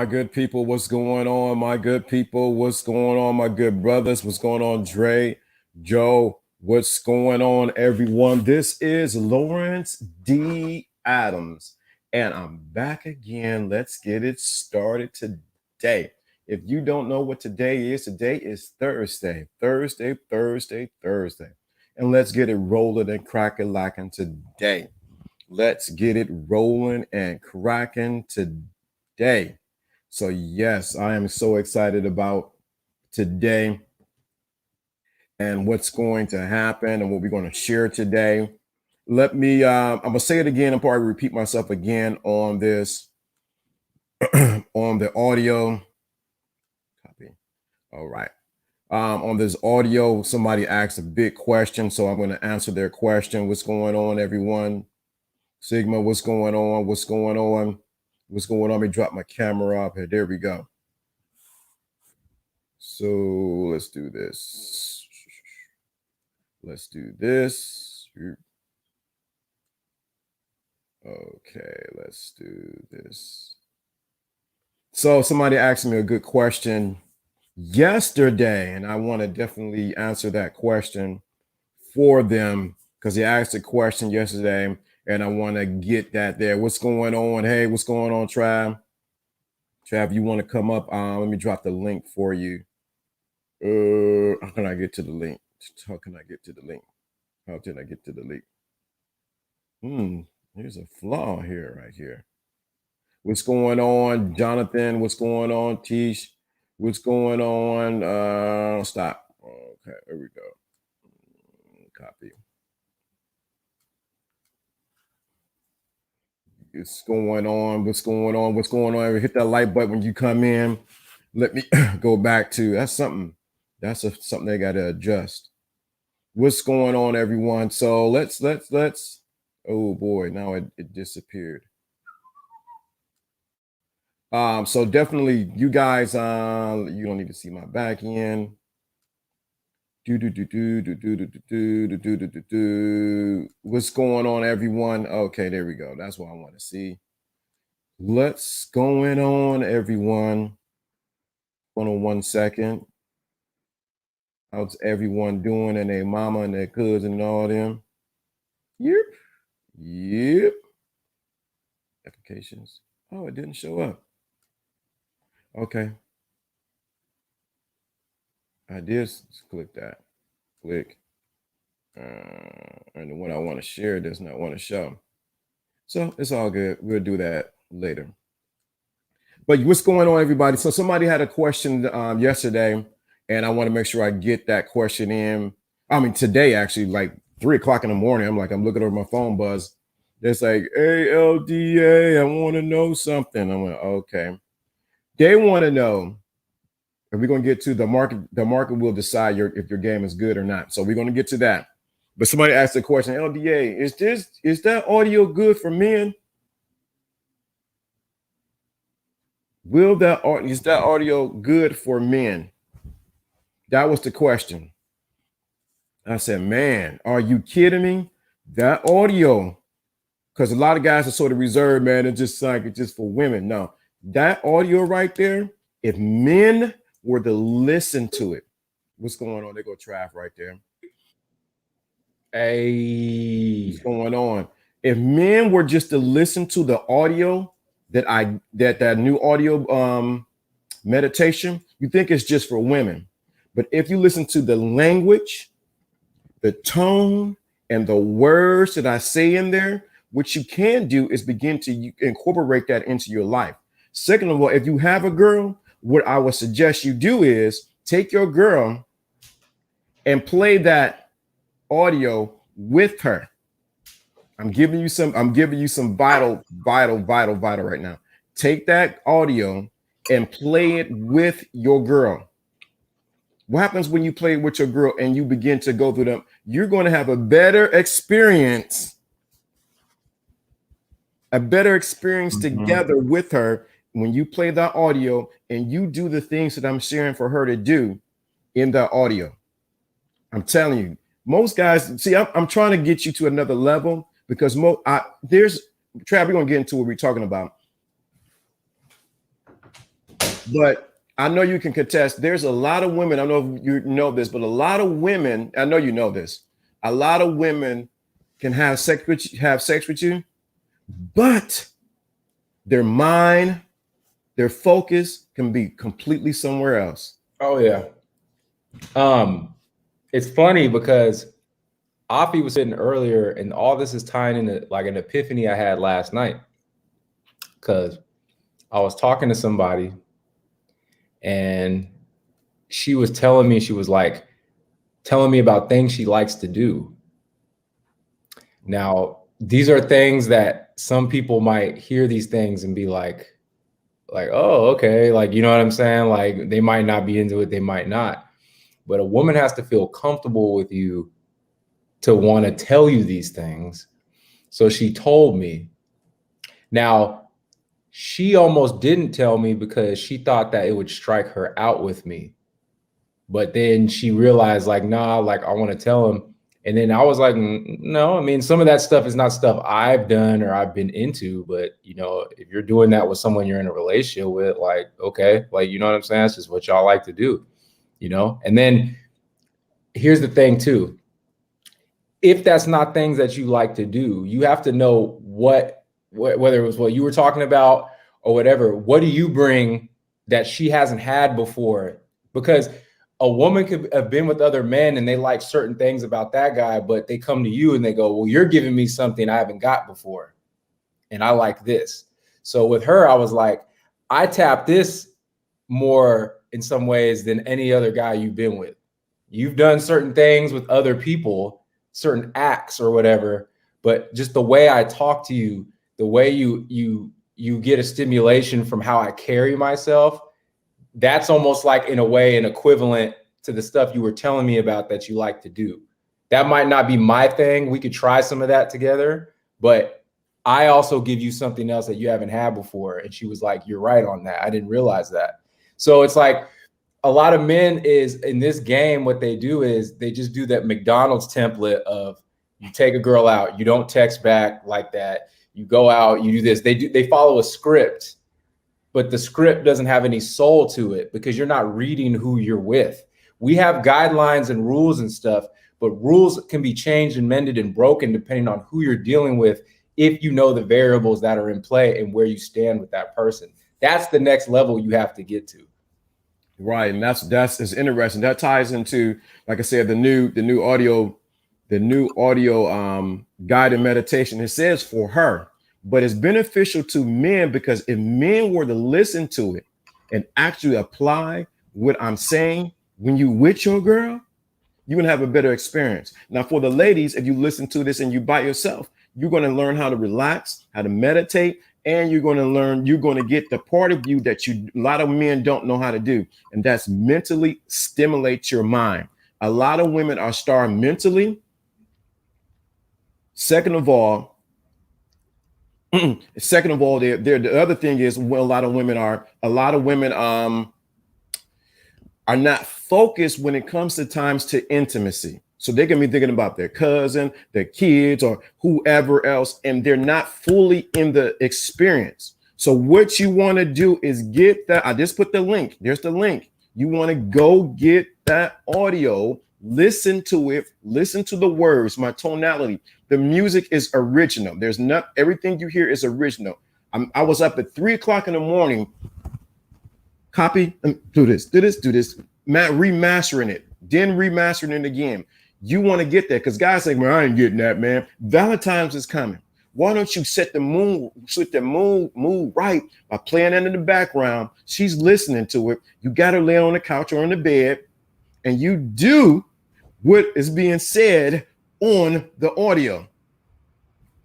my good people? What's going on, my good people? What's going on, my good brothers? What's going on, Dre, Joe? What's going on, everyone? This is Lawrence D. Adams, and I'm back again. Let's get it started today. If you don't know what today is Thursday, Thursday, Thursday, Thursday. And let's get it rolling and cracking lacking today. Let's get it rolling and cracking today. So, yes, I am so excited about today and what's going to happen and what we're going to share today. I'm going to say it again and probably repeat myself again on this, on the audio. Copy. All right. On this audio, somebody asked a big question. So, I'm going to answer their question. What's going on, everyone? Sigma, what's going on? What's going on? What's going on? Let me drop my camera up here. There we go. So let's do this. Let's do this. Okay, let's do this. So somebody asked me a good question yesterday, and I want to definitely answer that question for them because they asked a question yesterday, and I want to get that there. What's going on? Hey, what's going on, Trav? Trav, you want to come up? Let me drop the link for you. How can I get to the link? How can I get to the link? How did I get to the link? There's a flaw here, right here. What's going on, Jonathan? What's going on, Tish? What's going on? Stop. Okay, there we go. Copy. What's going on? What's going on? What's going on? Hit that like button when you come in. Let me go back to that's something. That's something they got to adjust. What's going on, everyone? So let's. Oh boy, now it disappeared. So definitely, you guys. You don't need to see my back end. What's going on, everyone? Okay, there we go. That's what I want to see. What's going on, everyone? Hold on 1 second. How's everyone doing and their mama and their cousin and all them? Yep. Applications. Oh, it didn't show up. Okay. I did click that. Click. And what I want to share does not want to show. So it's all good. We'll do that later. But what's going on, everybody? So somebody had a question yesterday, and I want to make sure I get that question in. I mean, today, actually, like 3 o'clock in the morning, I'm looking over my phone buzz. It's like, hey, LDA, I want to know something. I'm like, okay. They want to know if we're going to get to the market. The market will decide if your game is good or not. So we're going to get to that. But somebody asked the question, LDA, is that audio good for men? Is that audio good for men? That was the question. I said, man, are you kidding me? That audio, because a lot of guys are sort of reserved, man. It's just for women. No, that audio right there, if men were to listen to it, what's going on? They go Trav right there. Hey, what's going on? If men were just to listen to the audio that new audio meditation, you think it's just for women. But if you listen to the language, the tone, and the words that I say in there, what you can do is begin to incorporate that into your life. Second of all, if you have a girl, what I would suggest you do is take your girl and play that audio with her. I'm giving you some vital right now. Take that audio and play it with your girl. What happens when you play with your girl and you begin to go through them? You're going to have a better experience together with her when you play that audio and you do the things that I'm sharing for her to do in that audio. I'm telling you, most guys, see, I'm trying to get you to another level because Trav, we're going to get into what we're talking about. But I know you can contest. There's a lot of women. I don't know if you know this, but a lot of women. I know you know this. A lot of women can have sex with you, but their mind, their focus can be completely somewhere else. Oh yeah. It's funny because Afi was sitting earlier, and all this is tying into like an epiphany I had last night. Because I was talking to somebody, and she was telling me, telling me about things she likes to do. Now, these are things that some people might hear these things and be like, oh, okay, like, you know what I'm saying? Like, they might not be into it, they might not. But a woman has to feel comfortable with you to want to tell you these things. So she told me. Now, she almost didn't tell me because she thought that it would strike her out with me. But then she realized, like, nah, like, I want to tell him. And then I was like, no, I mean, some of that stuff is not stuff I've done or I've been into. But, you know, if you're doing that with someone you're in a relationship with, like, okay, like, you know what I'm saying? It's just what y'all like to do, you know? And then here's the thing, too. If that's not things that you like to do, you have to know whether it was what you were talking about or whatever, what do you bring that she hasn't had before? Because a woman could have been with other men and they like certain things about that guy, but they come to you and they go, well, you're giving me something I haven't got before. And I like this. So with her, I was like, I tap this more in some ways than any other guy you've been with. You've done certain things with other people, certain acts or whatever, but just the way I talk to you, the way you get a stimulation from how I carry myself, that's almost like, in a way, an equivalent to the stuff you were telling me about that you like to do. That might not be my thing. We could try some of that together, but I also give you something else that you haven't had before. And she was like, you're right on that. I didn't realize that. So it's like a lot of men is in this game, what they do is they just do that McDonald's template of you take a girl out, you don't text back like that. You go out, you do this. They follow a script, but the script doesn't have any soul to it because you're not reading who you're with. We have guidelines and rules and stuff, but rules can be changed and mended and broken depending on who you're dealing with, if you know the variables that are in play and where you stand with that person. That's the next level you have to get to. Right. And that's it's interesting. That ties into, like I said, the new audio guided meditation. It says for her, but it's beneficial to men, because if men were to listen to it and actually apply what I'm saying, when you with your girl, you're gonna have a better experience. Now, for the ladies, if you listen to this and you by yourself, you're gonna learn how to relax, how to meditate, and you're gonna get the part of you that a lot of men don't know how to do, and that's mentally stimulate your mind. A lot of women are starved mentally. Second of all, the other thing is, when a lot of women are not focused when it comes to times to intimacy. So they can be thinking about their cousin, their kids, or whoever else, and they're not fully in the experience. So what you want to do is get that. I just put the link. There's the link. You want to go get that audio, listen to it, listen to the words, my tonality. The music is original. There's not everything you hear is original. I was up at 3:00 in the morning. Copy and do this, remastering it, then remastering it again. You want to get that, because guys say, man, I ain't getting that, man. Valentine's is coming. Why don't you set the mood right by playing it in the background? She's listening to it. You got to lay on the couch or on the bed, and you do what is being said on the audio.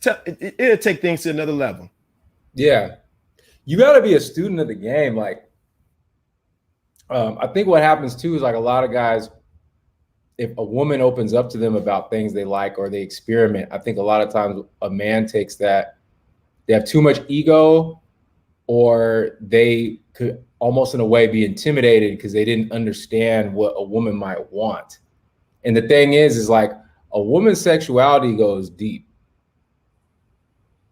It'll take things to another level. Yeah. You got to be a student of the game. Like, I think what happens too is, like, a lot of guys, if a woman opens up to them about things they like or they experiment, I think a lot of times a man takes that they have too much ego, or they could almost in a way be intimidated because they didn't understand what a woman might want. And the thing is like, a woman's sexuality goes deep.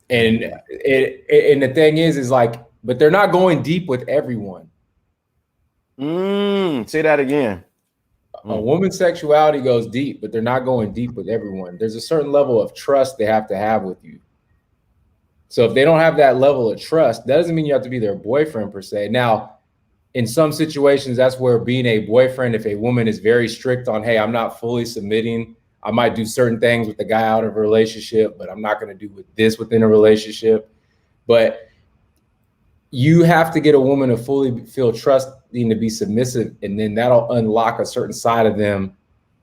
And the thing is like, but they're not going deep with everyone. Say that again. A woman's sexuality goes deep, but they're not going deep with everyone. There's a certain level of trust they have to have with you. So if they don't have that level of trust, that doesn't mean you have to be their boyfriend per se. Now, in some situations, that's where being a boyfriend, if a woman is very strict on, hey, I'm not fully submitting, I might do certain things with the guy out of a relationship, but I'm not going to do with this within a relationship. But you have to get a woman to fully feel trusting to be submissive, and then that'll unlock a certain side of them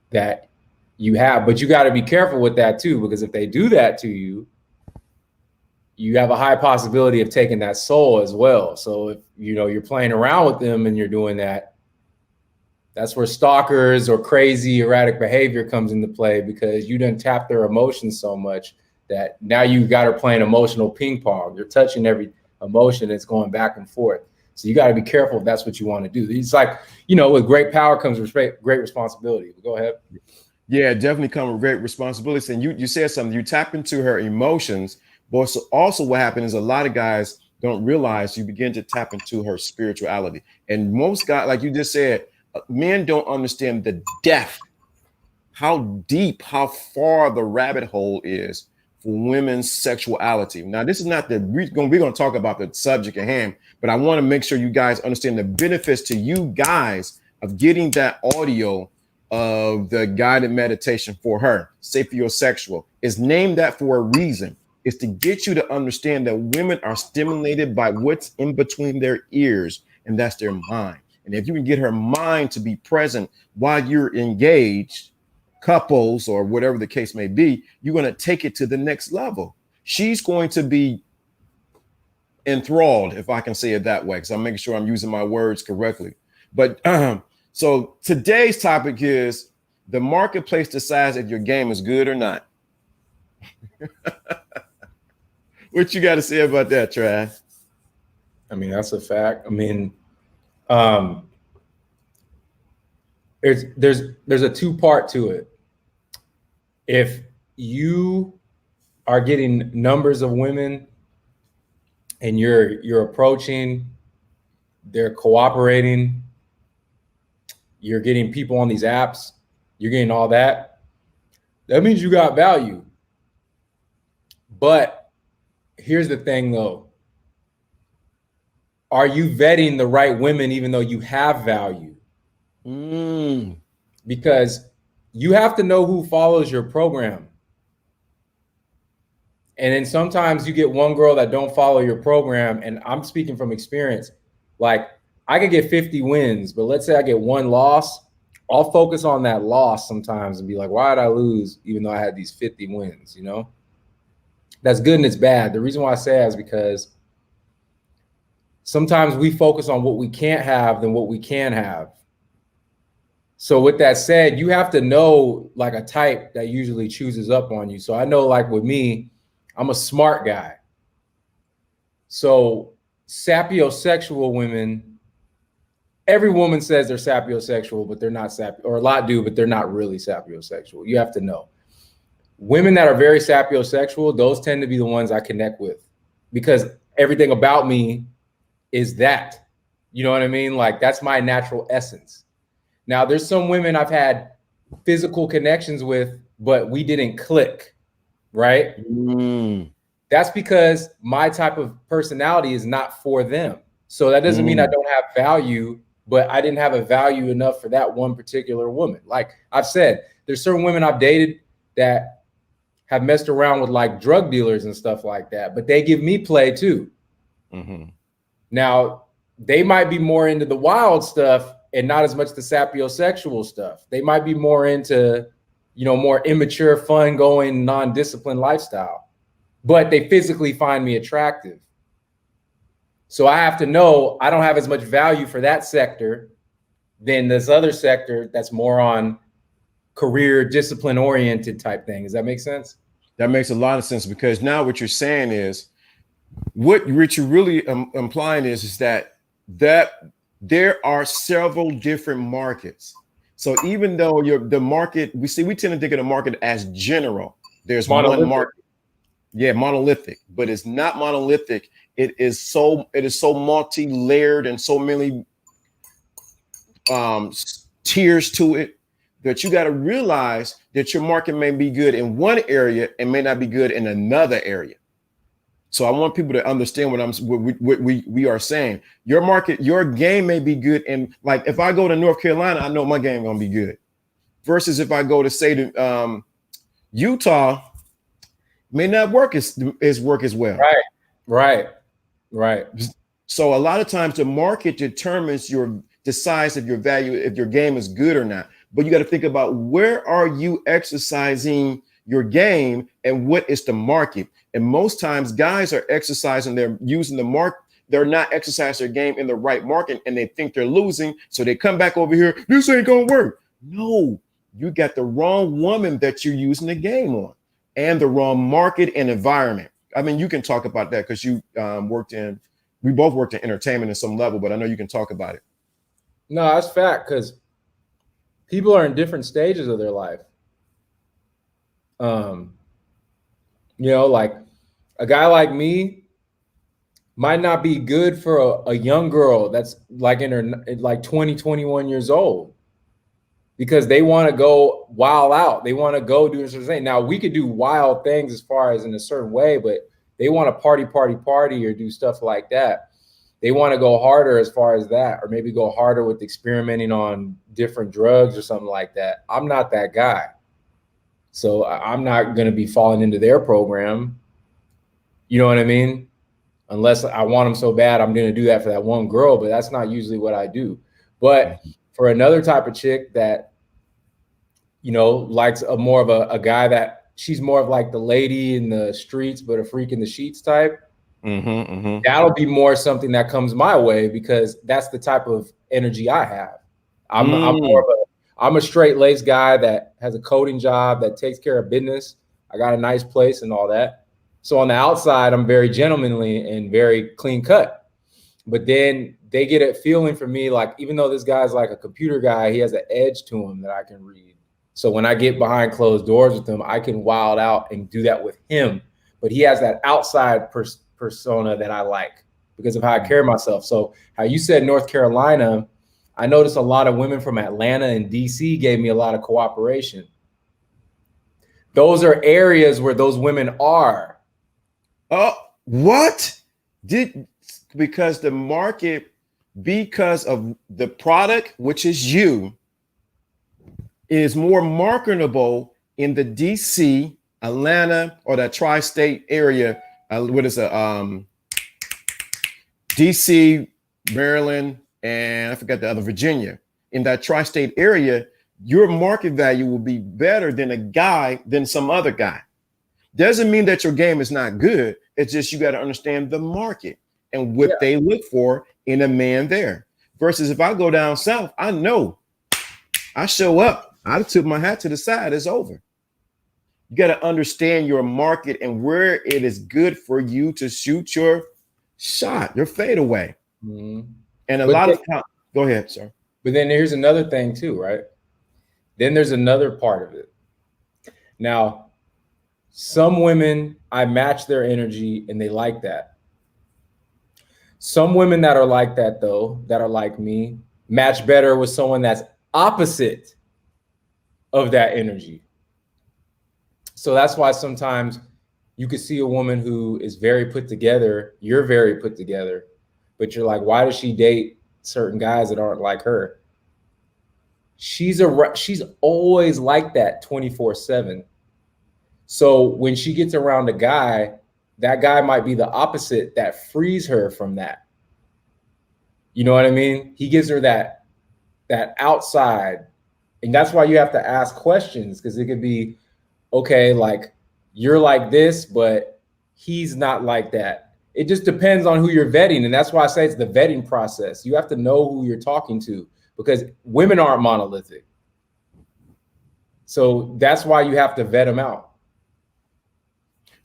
that you have. But you got to be careful with that too, because if they do that to you, you have a high possibility of taking that soul as well. So if you're playing around with them and you're doing that, that's where stalkers or crazy erratic behavior comes into play, because you didn't tap their emotions so much that now you got her playing emotional ping pong. You're touching every emotion, it's going back and forth. So you got to be careful if that's what you want to do. It's like, with great power comes great responsibility. Go ahead. Yeah, definitely come with great responsibilities. And you said something, you tap into her emotions, but also what happened is a lot of guys don't realize you begin to tap into her spirituality. And most guys, like you just said, men don't understand the depth, how deep, how far the rabbit hole is for women's sexuality. Now, this is not we're going to talk about the subject at hand, but I want to make sure you guys understand the benefits to you guys of getting that audio of the guided meditation for her. Sapiosexual is named that for a reason. It's to get you to understand that women are stimulated by what's in between their ears, and that's their mind. And if you can get her mind to be present while you're engaged, couples or whatever the case may be, you're going to take it to the next level. She's going to be enthralled, if I can say it that way, because I'm making sure I'm using my words correctly. But so today's topic is the marketplace decides if your game is good or not. What you got to say about that, Trav? I mean, that's a fact. I mean, there's a two-part to it. If you are getting numbers of women and you're approaching, they're cooperating, you're getting people on these apps, you're getting all that, that means you got value. But here's the thing though. Are you vetting the right women even though you have value? Because you have to know who follows your program. And then sometimes you get one girl that don't follow your program, and I'm speaking from experience. Like, I could get 50 wins, but let's say I get one loss, I'll focus on that loss sometimes and be like, why did I lose even though I had these 50 wins, That's good and it's bad. The reason why I say that is because sometimes we focus on what we can't have than what we can have. So with that said, you have to know like a type that usually chooses up on you. So I know, like with me, I'm a smart guy. So sapiosexual women, every woman says they're sapiosexual, but they're not or a lot do, but they're not really sapiosexual. You have to know. Women that are very sapiosexual, those tend to be the ones I connect with, because everything about me is that. You know what I mean? Like, that's my natural essence. Now, there's some women I've had physical connections with, but we didn't click, right? That's because my type of personality is not for them. So that doesn't mean I don't have value, but I didn't have a value enough for that one particular woman. Like I've said, there's certain women I've dated that have messed around with like drug dealers and stuff like that, but they give me play too. Now, they might be more into the wild stuff and not as much the sapiosexual stuff. They might be more into, more immature, fun going, non-disciplined lifestyle, but they physically find me attractive. So I have to know I don't have as much value for that sector than this other sector that's more on career discipline oriented type thing. Does that make sense? That makes a lot of sense, because now what you're saying is, what you're really implying is that there are several different markets. So even though the market, we tend to think of the market as general. There's one market. Yeah, monolithic, but it's not monolithic. It is so multi-layered and so many tiers to it, that you got to realize that your market may be good in one area and may not be good in another area. So I want people to understand what we are saying. Your market, your game may be good. And like, if I go to North Carolina, I know my game going to be good. Versus if I go to, say, to Utah, may not work as well. Right. So a lot of times the market determines the size of your value, if your game is good or not. But you got to think about, where are you exercising your game and what is the market? And most times guys are exercising, they're using the market. They're not exercising their game in the right market, and they think they're losing. So they come back over here. This ain't going to work. No, you got the wrong woman that you're using the game on, and the wrong market and environment. I mean, you can talk about that because you we both worked in entertainment at some level, but I know you can talk about it. No, that's fact, because people are in different stages of their life. Like a guy like me might not be good for a young girl that's like in her like 20, 21 years old, because they want to go wild out. They want to go do a certain thing. Now, we could do wild things as far as in a certain way, but they want to party or do stuff like that. They want to go harder as far as that, or maybe go harder with experimenting on different drugs or something like that. I'm not that guy. So I'm not going to be falling into their program. You know what I mean? Unless I want them so bad, I'm going to do that for that one girl, but that's not usually what I do. But for another type of chick that, likes more of a guy that she's more of like the lady in the streets, but a freak in the sheets type. That'll be more something that comes my way, because that's the type of energy I have. I'm a straight-laced guy that has a coding job, that takes care of business. I got a nice place and all that. So on the outside, I'm very gentlemanly and very clean cut. But then they get a feeling from me, like, even though this guy's like a computer guy, he has an edge to him that I can read. So when I get behind closed doors with him, I can wild out and do that with him. But he has that outside persona that I like because of how I carry myself. So how you said North Carolina, I noticed a lot of women from Atlanta and DC gave me a lot of cooperation. Those are areas where those women are. Oh, what? Because the market, because of the product, which is you, is more marketable in the DC, Atlanta, or that tri-state area. What is it? DC, Maryland, and I forgot the other, Virginia. In that tri-state area, your market value will be better than some other guy. Doesn't mean that your game is not good. It's just you got to understand the market and what they look for in a man there. Versus if I go down south, I know I show up, I took my hat to the side, it's over. You got to understand your market and where it is good for you to shoot your shot, your fadeaway. And go ahead, sir. But then here's another thing too, right? Then there's another part of it. Now, some women, I match their energy and they like that. Some women that are like that, though, that are like me, match better with someone that's opposite of that energy. So that's why sometimes you could see a woman who is very put together, you're very put together, but you're like, why does she date certain guys that aren't like her? She's always like that 24/7. So when she gets around a guy, that guy might be the opposite that frees her from that. You know what I mean? He gives her that outside. And that's why you have to ask questions, because it could be, okay, like, you're like this, but he's not like that. It just depends on who you're vetting. And that's why I say it's the vetting process. You have to know who you're talking to, because women aren't monolithic. So that's why you have to vet them out.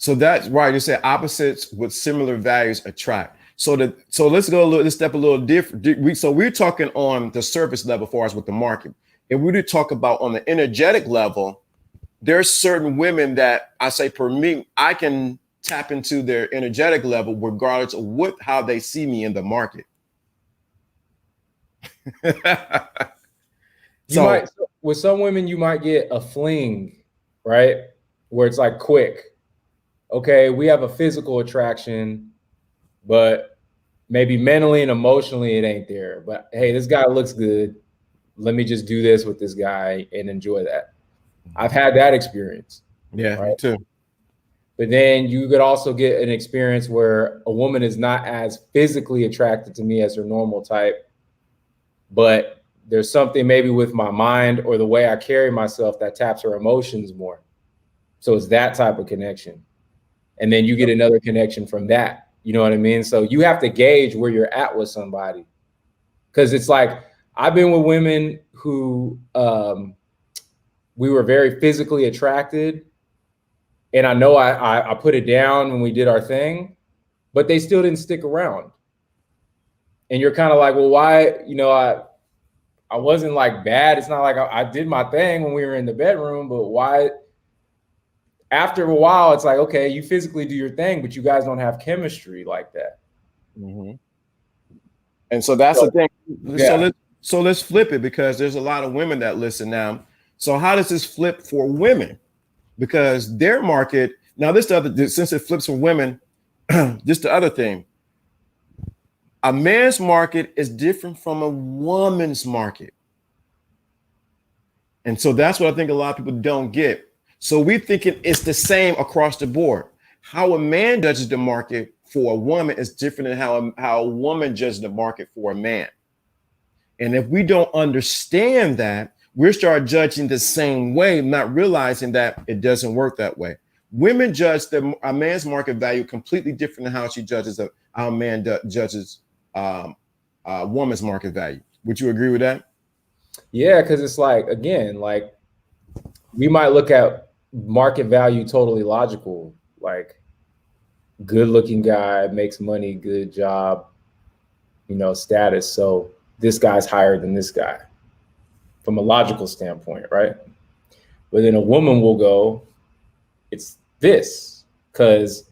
So that's right. You say opposites with similar values attract. So let's step a little different. So we're talking on the surface level as far as with the market. If we did talk about on the energetic level, there's certain women that I say, for me, I can tap into their energetic level regardless of how they see me in the market. You might, with some women, you might get a fling, right? Where it's like quick. Okay, we have a physical attraction, but maybe mentally and emotionally it ain't there. But hey, this guy looks good. Let me just do this with this guy and enjoy that. I've had that experience. Yeah, right? Me too. But then you could also get an experience where a woman is not as physically attracted to me as her normal type, but there's something maybe with my mind or the way I carry myself that taps her emotions more. So it's that type of connection. And then you get another connection from that. You know what I mean? So you have to gauge where you're at with somebody. Because it's like, I've been with women who we were very physically attracted. And I know I put it down when we did our thing, but they still didn't stick around. And you're kind of like, well, why? You know, I wasn't like bad. It's not like I did my thing when we were in the bedroom, but why? After a while, it's like, okay, you physically do your thing, but you guys don't have chemistry like that. Mm-hmm. And so that's the thing. Yeah. So let's flip it, because there's a lot of women that listen now. So how does this flip for women? Because their market, now since it flips for women, this the other thing. A man's market is different from a woman's market. And so that's what I think a lot of people don't get. So we're thinking it's the same across the board. How a man judges the market for a woman is different than how a woman judges the market for a man. And if we don't understand that, we start judging the same way, not realizing that it doesn't work that way. Women judge a man's market value completely different than how she judges how a man judges a woman's market value. Would you agree with that? Yeah, because it's like, again, like we might look at market value totally logical, like good looking guy, makes money, good job, you know, status. So this guy's higher than this guy from a logical standpoint, right? But then a woman will go, it's this, because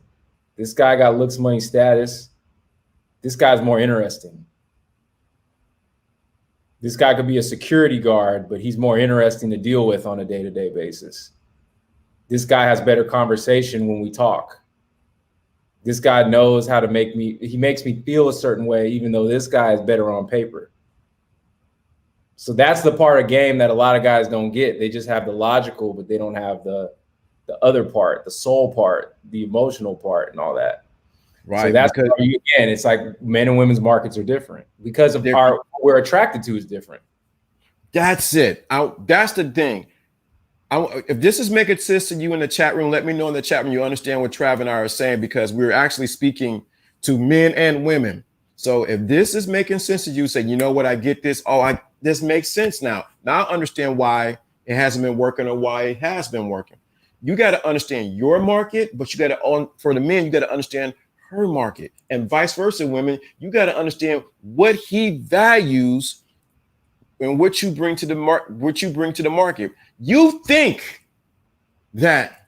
this guy got looks, money, status. This guy's more interesting. This guy could be a security guard, but he's more interesting to deal with on a day-to-day basis. This guy has better conversation when we talk. This guy knows how to he makes me feel a certain way, even though this guy is better on paper. So that's the part of game that a lot of guys don't get. They just have the logical, but they don't have the other part, the soul part, the emotional part, and all that. Right. So that's because, again, it's like men and women's markets are different because of what we're attracted to is different. That's it. That's the thing. If this is making sense to you in the chat room, let me know in the chat room you understand what Trav and I are saying, because we're actually speaking to men and women. So if this is making sense to you, say, you know what, I get this. This makes sense now. Now I understand why it hasn't been working or why it has been working. You got to understand your market, but you got to, for the men, you got to understand her market, and vice versa. Women, you got to understand what he values and what you bring to the market. You think that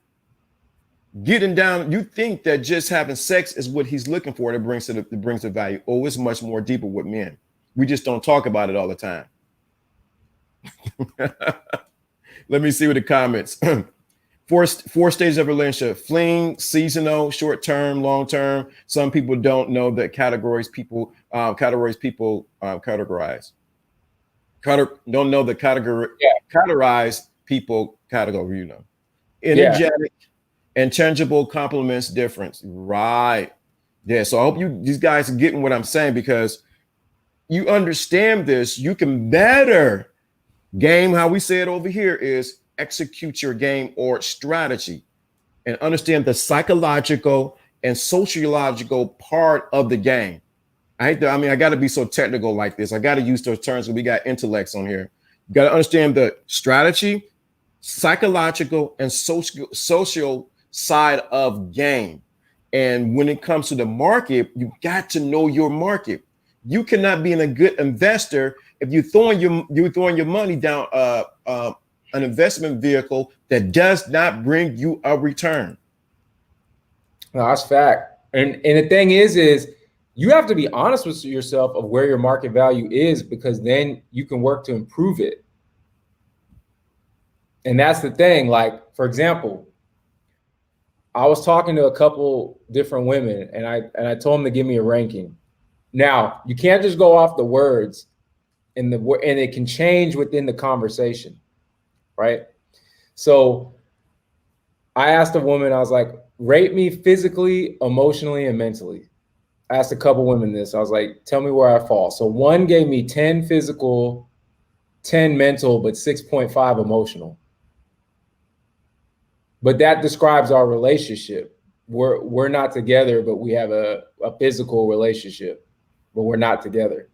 you think that just having sex is what he's looking for that brings the value. Oh, it's much more deeper with men. We just don't talk about it all the time. Let me see what the comments. Four stages of relationship: fling, seasonal, short term, long term. Some people don't know that categorize. Don't know the category. Yeah. Categorize people category. You know, energetic, intangible compliments difference. Right. Yeah. So I hope these guys are getting what I'm saying, because you understand this. You can better game. How we say it over here is execute your game or strategy, and understand the psychological and sociological part of the game. I got to be so technical like this. I got to use those terms when we got intellects on here. You got to understand the strategy, psychological, and social side of game. And when it comes to the market, you got to know your market. You cannot be a good investor if you're throwing your money down an investment vehicle that does not bring you a return. No, that's fact. And the thing is you have to be honest with yourself of where your market value is, because then you can work to improve it. And that's the thing. Like, for example, I was talking to a couple different women, and I told them to give me a ranking. Now, you can't just go off the words, and it can change within the conversation, right? So I asked a woman, I was like, rate me physically, emotionally, and mentally. I asked a couple women this. I was like, tell me where I fall. So one gave me 10 physical, 10 mental, but 6.5 emotional. But that describes our relationship. We're not together, but we have a physical relationship, but we're not together.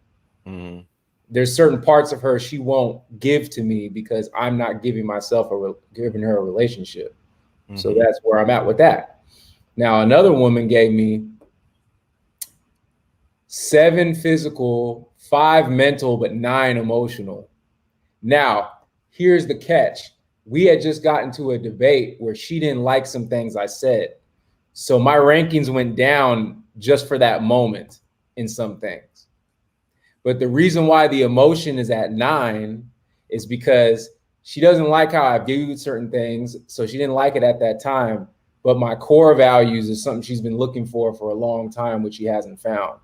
Mm-hmm. There's certain parts of her she won't give to me because I'm not giving myself giving her a relationship. Mm-hmm. So that's where I'm at with that. Now, another woman gave me 7 physical, 5 mental, but 9 emotional. Now, here's the catch. We had just gotten to a debate where she didn't like some things I said. So my rankings went down just for that moment in some things. But the reason why the emotion is at 9 is because she doesn't like how I viewed certain things. So she didn't like it at that time. But my core values is something she's been looking for a long time, which she hasn't found.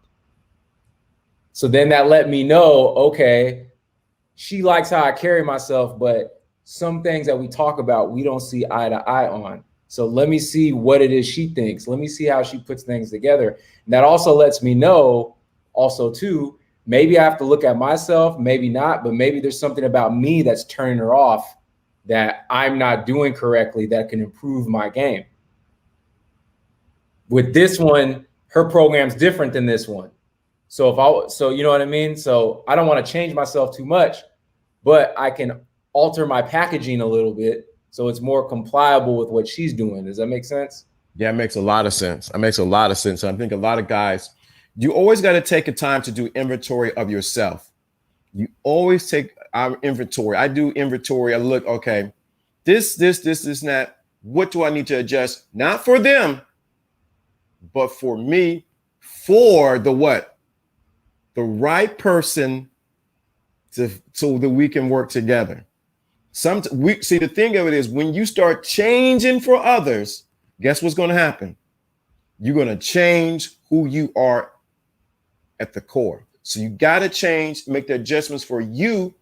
So then that let me know, okay, she likes how I carry myself, but some things that we talk about, we don't see eye to eye on. So let me see what it is she thinks. Let me see how she puts things together. And that also lets me know also too, maybe I have to look at myself, maybe not, but maybe there's something about me that's turning her off that I'm not doing correctly that can improve my game. With this one, her program's different than this one. So you know what I mean? So I don't want to change myself too much, but I can alter my packaging a little bit so it's more compliable with what she's doing. Does that make sense? Yeah, it makes a lot of sense. It makes a lot of sense. I think a lot of guys, you always got to take a time to do inventory of yourself. You always take our inventory. I do inventory. I look, okay, this, and that. What do I need to adjust? Not for them, but for me, for the what? The right person so that we can work together. The thing of it is, when you start changing for others, guess what's going to happen? You're going to change who you are at the core. So you got to change, make the adjustments for you,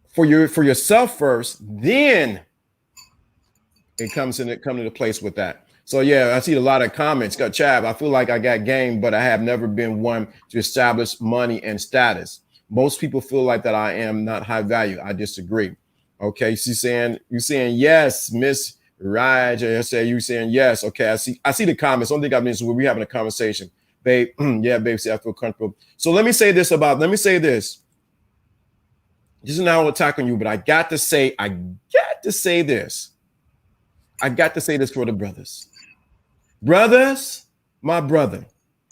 for yourself first. Then it comes into place with that. So yeah, I see a lot of comments. Got Chab, I feel like I got game, but I have never been one to establish money and status. Most people feel like that I am not high value. I disagree. Okay, you're saying yes, Miss Raj. I say you saying yes. Okay, I see the comments. Only thing I mean is we're having a conversation, babe. Yeah, babe. See, I feel comfortable. So let me say this. This is not attacking you, but I got to say this. I got to say this for the brothers. Brothers, my brother.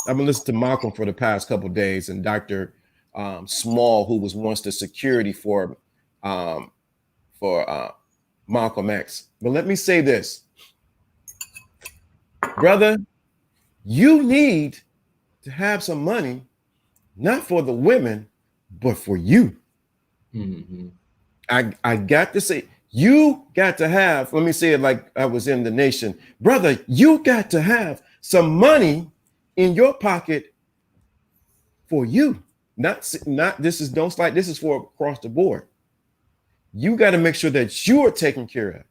I've been listening to Malcolm for the past couple of days, and Dr. Small, who was once the security for Malcolm X. But let me say this, brother, you need to have some money, not for the women, but for you. Mm-hmm. I got to say, you got to have, let me say it like I was in The Nation, brother, you got to have some money in your pocket for you. Not this is for across the board. You got to make sure that you are taken care of,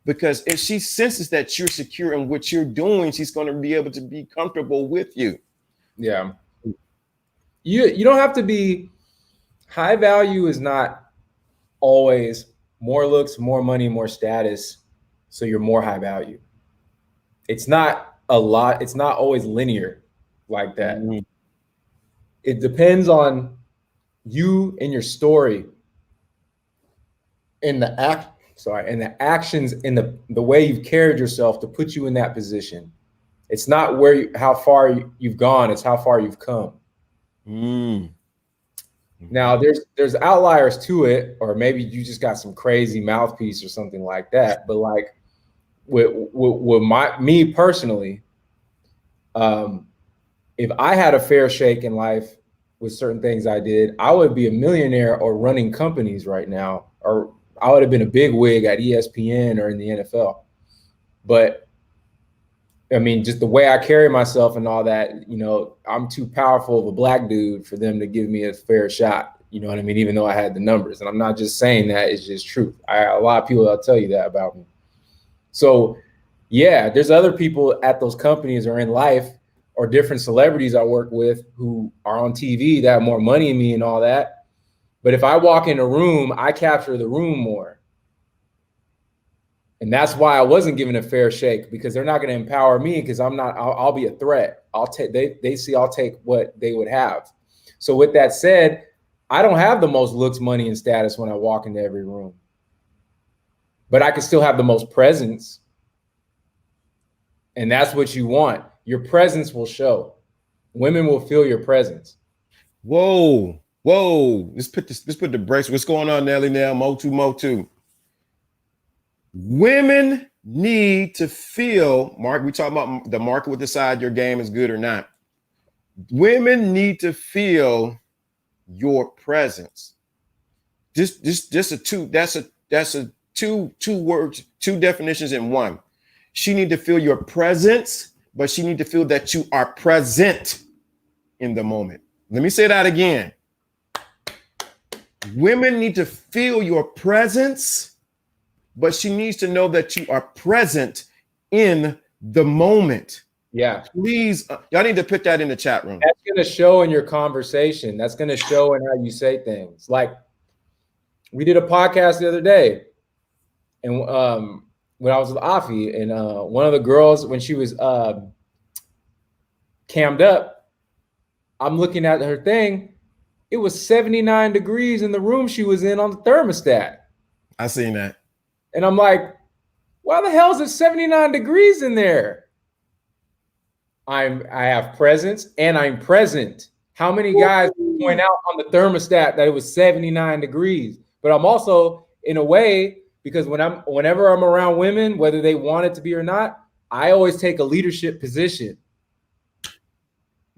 because if she senses that you're secure in what you're doing, she's going to be able to be comfortable with you. Yeah. You don't have to be high value. Is not always more looks, more money, more status. So you're more high value. It's not a lot. It's not always linear like that. Mm-hmm. It depends on you and your story, and the actions, in the way you've carried yourself to put you in that position. It's not how far you've gone, it's how far you've come. Mm. Now there's outliers to it, or maybe you just got some crazy mouthpiece or something like that. But like with me personally, if I had a fair shake in life with certain things I did, I would be a millionaire or running companies right now, or I would have been a big wig at ESPN or in the NFL. But I mean, just the way I carry myself and all that, you know, I'm too powerful of a black dude for them to give me a fair shot. You know what I mean? Even though I had the numbers, and I'm not just saying that, it's just truth. A lot of people will tell you that about me. So yeah, there's other people at those companies or in life or different celebrities I work with who are on TV that have more money than me and all that. But if I walk in a room, I capture the room more. And that's why I wasn't given a fair shake, because they're not going to empower me, because I'll be a threat. I'll take what they would have. So with that said, I don't have the most looks, money, and status when I walk into every room, but I can still have the most presence. And that's what you want. Your presence will show. Women will feel your presence. Whoa. Let's put the brakes. What's going on, Nelly? Now, Mo2. Women need to feel, Mark, we talking about the market will decide your game is good or not. Women need to feel your presence. That's two words, two definitions in one. She need to feel your presence, but she need to feel that you are present in the moment. Let me say that again. Women need to feel your presence, but she needs to know that you are present in the moment. Yeah. Please, y'all need to put that in the chat room. That's going to show in your conversation. That's going to show in how you say things. Like, we did a podcast the other day, and when I was with Afi, and one of the girls, when she was cammed up, I'm looking at her thing. It was 79 degrees in the room she was in on the thermostat. I seen that. And I'm like, why the hell is it 79 degrees in there? I have presence and I'm present. How many guys point out on the thermostat that it was 79 degrees? But I'm also, in a way, because whenever I'm around women, whether they want it to be or not, I always take a leadership position.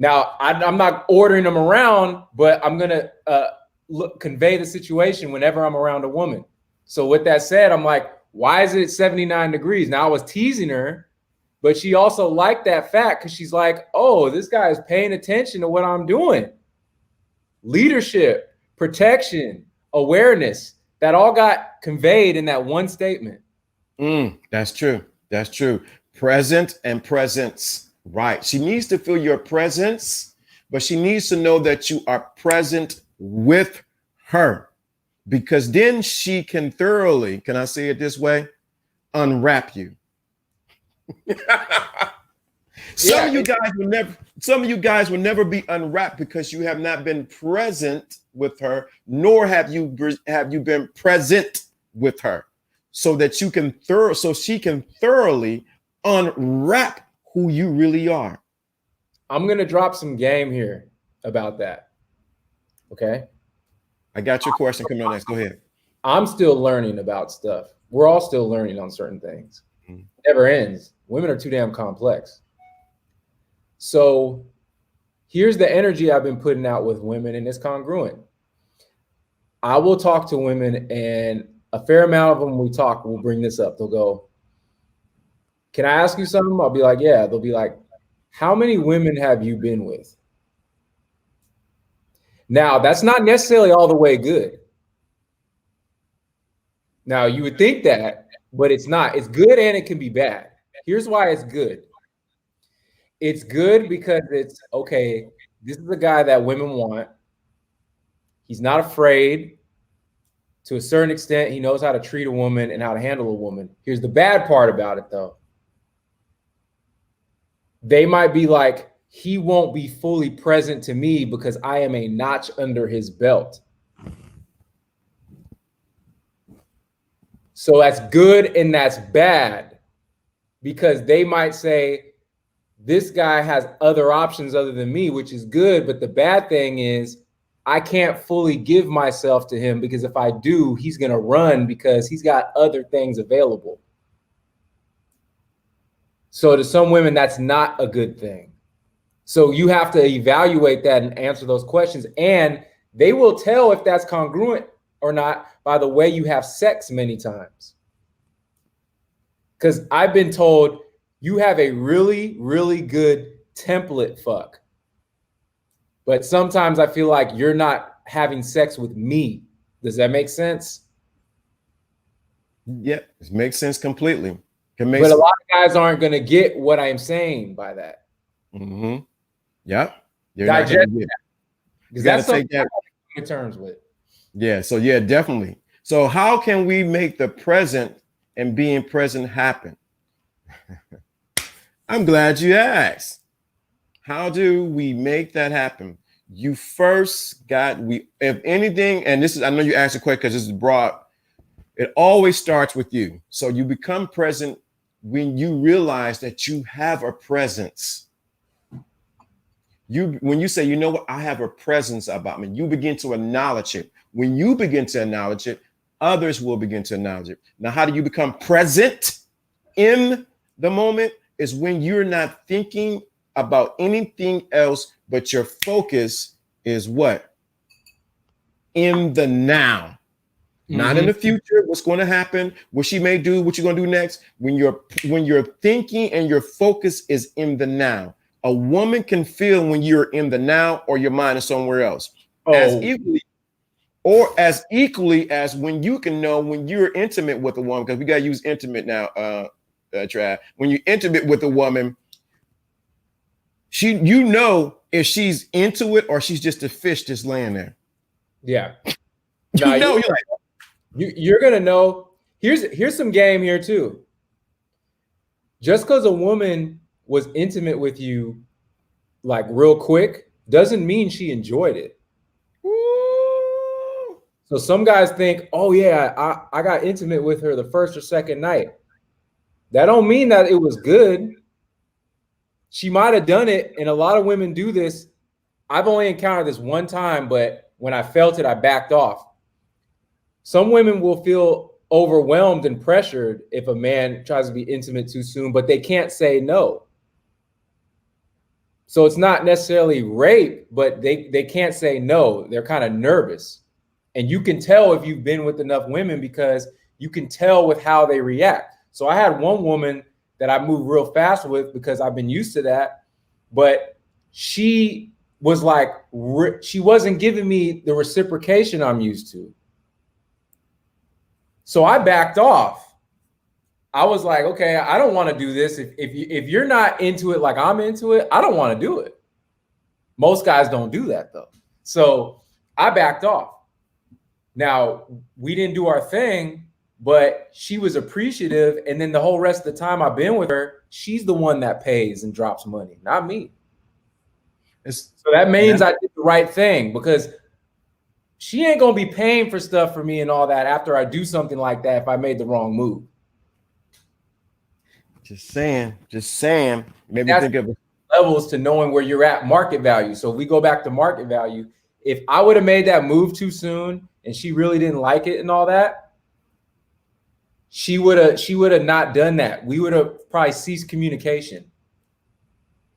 Now, I'm not ordering them around, but I'm gonna convey the situation whenever I'm around a woman. So with that said, I'm like, why is it 79 degrees? Now, I was teasing her, but she also liked that fact, because she's like, oh, this guy is paying attention to what I'm doing. Leadership, protection, awareness, that all got conveyed in that one statement. That's true. That's true. Present and presence. Right. She needs to feel your presence, but she needs to know that you are present with her, because then she can thoroughly, can I say it this way, unwrap you. Some of you guys will never be unwrapped because you have not been present with her, nor have you been present with her, so that she can thoroughly unwrap who you really are. I'm gonna drop some game here about that. Okay. I got your question coming on next. Go ahead. I'm still learning about stuff. We're all still learning on certain things. It never ends. Women are too damn complex. So here's the energy I've been putting out with women, and it's congruent. I will talk to women, and a fair amount of them we talk will bring this up. They'll go, can I ask you something? I'll be like, yeah. They'll be like, how many women have you been with? Now, that's not necessarily all the way good. Now, you would think that, but it's not. It's good and it can be bad. Here's why it's good. It's good because it's, okay, this is a guy that women want. He's not afraid. To a certain extent, he knows how to treat a woman and how to handle a woman. Here's the bad part about it, though. They might be like, he won't be fully present to me because I am a notch under his belt. So that's good and that's bad, because they might say, this guy has other options other than me, which is good. But the bad thing is, I can't fully give myself to him, because if I do, he's going to run because he's got other things available. So to some women, that's not a good thing. So you have to evaluate that and answer those questions. And they will tell if that's congruent or not by the way you have sex many times. Because I've been told you have a really, really good template fuck. But sometimes I feel like you're not having sex with me. Does that make sense? Yeah, it makes sense completely. But a lot of guys aren't going to get what I am saying by that. Mm-hmm. Yeah. Digest that. You got to take that in terms with. Yeah. So yeah, definitely. So how can we make the present and being present happen? I'm glad you asked. How do we make that happen? You first got, if anything, and this is, I know you asked a question because this is broad. It always starts with you. So you become present when you realize that you have a presence. When you say, you know what, I have a presence about me, you begin to acknowledge it. When you begin to acknowledge it, others will begin to acknowledge it. Now, how do you become present in the moment? Is when you're not thinking about anything else, but your focus is what? In the now. Not in the future, what's going to happen, what she may do, what you're going to do next. When you're thinking and your focus is in the now. A woman can feel when you're in the now or your mind is somewhere else. As equally as when you can know when you're intimate with a woman, because we got to use intimate now, Trav. When you're intimate with a woman, you know if she's into it or she's just a fish just laying there. Yeah. You're gonna know. Here's some game here too. Just because a woman was intimate with you like real quick doesn't mean she enjoyed it. Ooh. So some guys think, oh yeah, I got intimate with her the first or second night. That don't mean that it was good. She might have done it, and a lot of women do this. I've only encountered this one time, but when I felt it, I backed off. Some women will feel overwhelmed and pressured if a man tries to be intimate too soon, but they can't say no. So it's not necessarily rape, but they can't say no. They're kind of nervous. And you can tell if you've been with enough women because you can tell with how they react. So I had one woman that I moved real fast with because I've been used to that, but she was like, she wasn't giving me the reciprocation I'm used to. So I backed off. I was like, okay, I don't want to do this. If you're not into it like I'm into it, I don't want to do it. Most guys don't do that though. So I backed off. Now, we didn't do our thing, but she was appreciative. And then the whole rest of the time I've been with her, she's the one that pays and drops money, not me. So that means I did the right thing because she ain't going to be paying for stuff for me and all that after I do something like that if I made the wrong move. Just saying. Maybe think of levels to knowing where you're at market value. So if we go back to market value, if I would have made that move too soon and she really didn't like it and all that, she would have not done that. We would have probably ceased communication.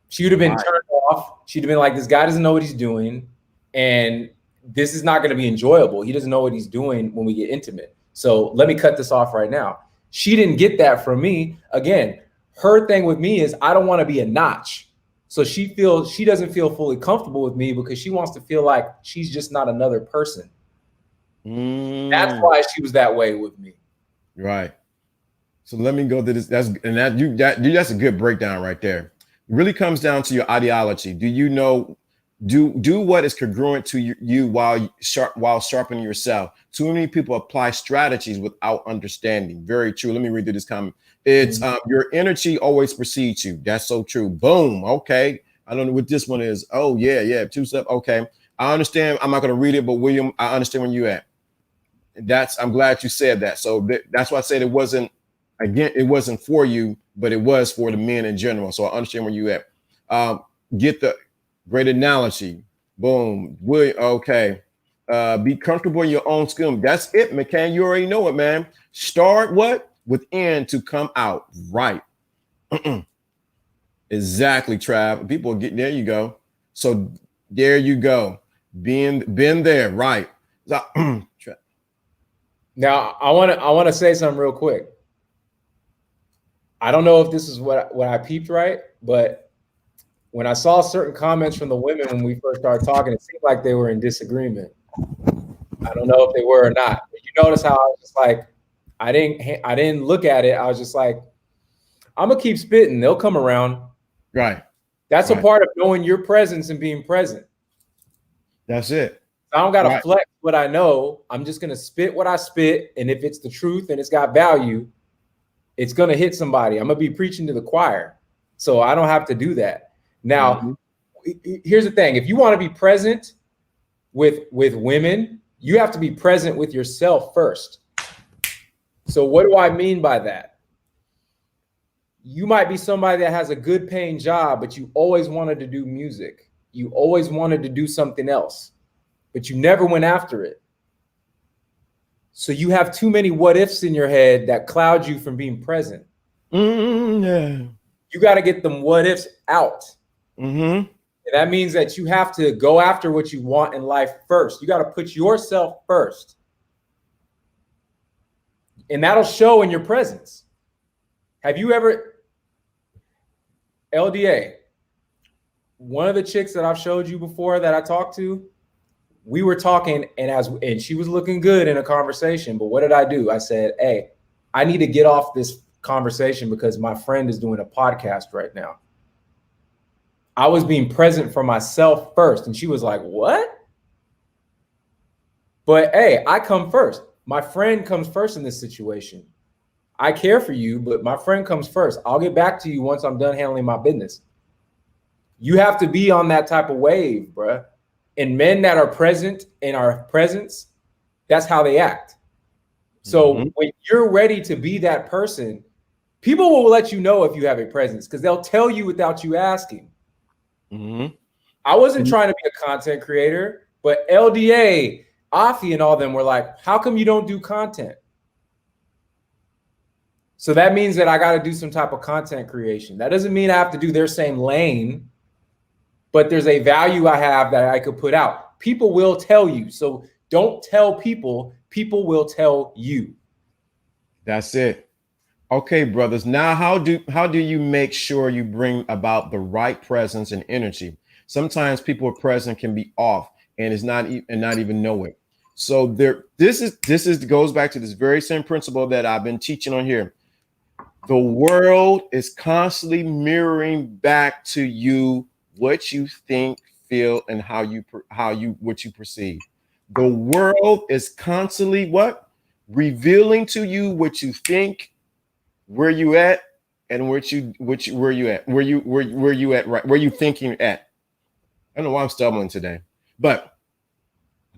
She would have been turned off. She'd have been like, this guy doesn't know what he's doing. And this is not going to be enjoyable. He doesn't know what he's doing when we get intimate. So let me cut this off right now. She didn't get that from me. Again, her thing with me is I don't want to be a notch. So she doesn't feel fully comfortable with me because she wants to feel like she's just not another person. That's why she was that way with me. Right. So let me go to this. That's a good breakdown right there. It really comes down to your ideology. Do you know? Do what is congruent to you while sharpening yourself. Too many people apply strategies without understanding. Very true. Let me read through this comment. It's your energy always precedes you. That's so true. Boom. Okay. I don't know what this one is. Oh yeah. 2 step. Okay. I understand. I'm not going to read it, but William, I understand where you at. I'm glad you said that. So that's why I said it wasn't for you, but it was for the men in general. So I understand where you at. Get the great analogy. Boom. Okay. Be comfortable in your own skin. That's it, McCann. You already know it, man. Start what? Within to come out. Right. Exactly, Trav. People get there. You go. So there you go. Been there, right? So, Now I want to say something real quick. I don't know if this is what I peeped right, but when I saw certain comments from the women when we first started talking, it seemed like they were in disagreement. I don't know if they were or not. But you notice how I was just like, I didn't look at it. I was just like, I'm gonna keep spitting. They'll come around. right. That's Right. a part of knowing your presence and being present. That's it. I don't gotta Right. flex what I know. I'm just gonna spit what I spit, and if it's the truth and it's got value, it's gonna hit somebody. I'm gonna be preaching to the choir, so I don't have to do that. Now, here's the thing: if you want to be present with women, you have to be present with yourself first. So what do I mean by that? You might be somebody that has a good paying job, but you always wanted to do music. You always wanted to do something else, but you never went after it. So you have too many what ifs in your head that cloud you from being present. Yeah. You got to get them what ifs out. Mm-hmm. And that means that you have to go after what you want in life first. You got to put yourself first. And that'll show in your presence. Have you ever, LDA, one of the chicks that I've showed you before that I talked to, we were talking and she was looking good in a conversation. But what did I do? I said, hey, I need to get off this conversation because my friend is doing a podcast right now. I was being present for myself first. And she was like, what? But hey, I come first. My friend comes first in this situation. I care for you, but my friend comes first. I'll get back to you once I'm done handling my business. You have to be on that type of wave, bruh. And men that are present in our presence, that's how they act. So when you're ready to be that person, people will let you know if you have a presence because they'll tell you without you asking. I wasn't trying to be a content creator, but LDA, Afi, and all them were like, how come you don't do content? So that means that I got to do some type of content creation. That doesn't mean I have to do their same lane, but there's a value I have that I could put out. People will tell you. So don't tell people. People will tell you. That's it. Okay, brothers. Now, how do you make sure you bring about the right presence and energy? Sometimes people present can be off and it's not even know it. So this goes back to this very same principle that I've been teaching on here. The world is constantly mirroring back to you what you think, feel, and what you perceive. The world is constantly what? Revealing to you what you think, where you at, and where you at, right? Where you thinking at. I don't know why I'm stumbling today, but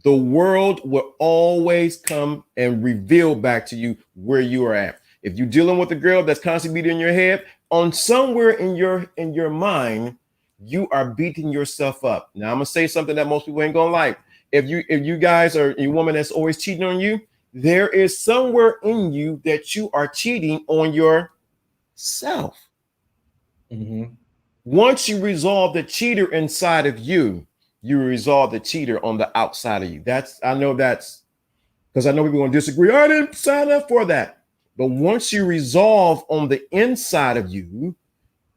the world will always come and reveal back to you where you are at. If you're dealing with a girl that's constantly beating in your head, on somewhere in your mind, you are beating yourself up. Now I'm gonna say something that most people ain't gonna like. If you guys are a woman that's always cheating on you, there is somewhere in you that you are cheating on yourself. Once you resolve the cheater inside of you, you resolve the cheater on the outside of you. I know because I know people are gonna disagree. I didn't sign up for that. But once you resolve on the inside of you,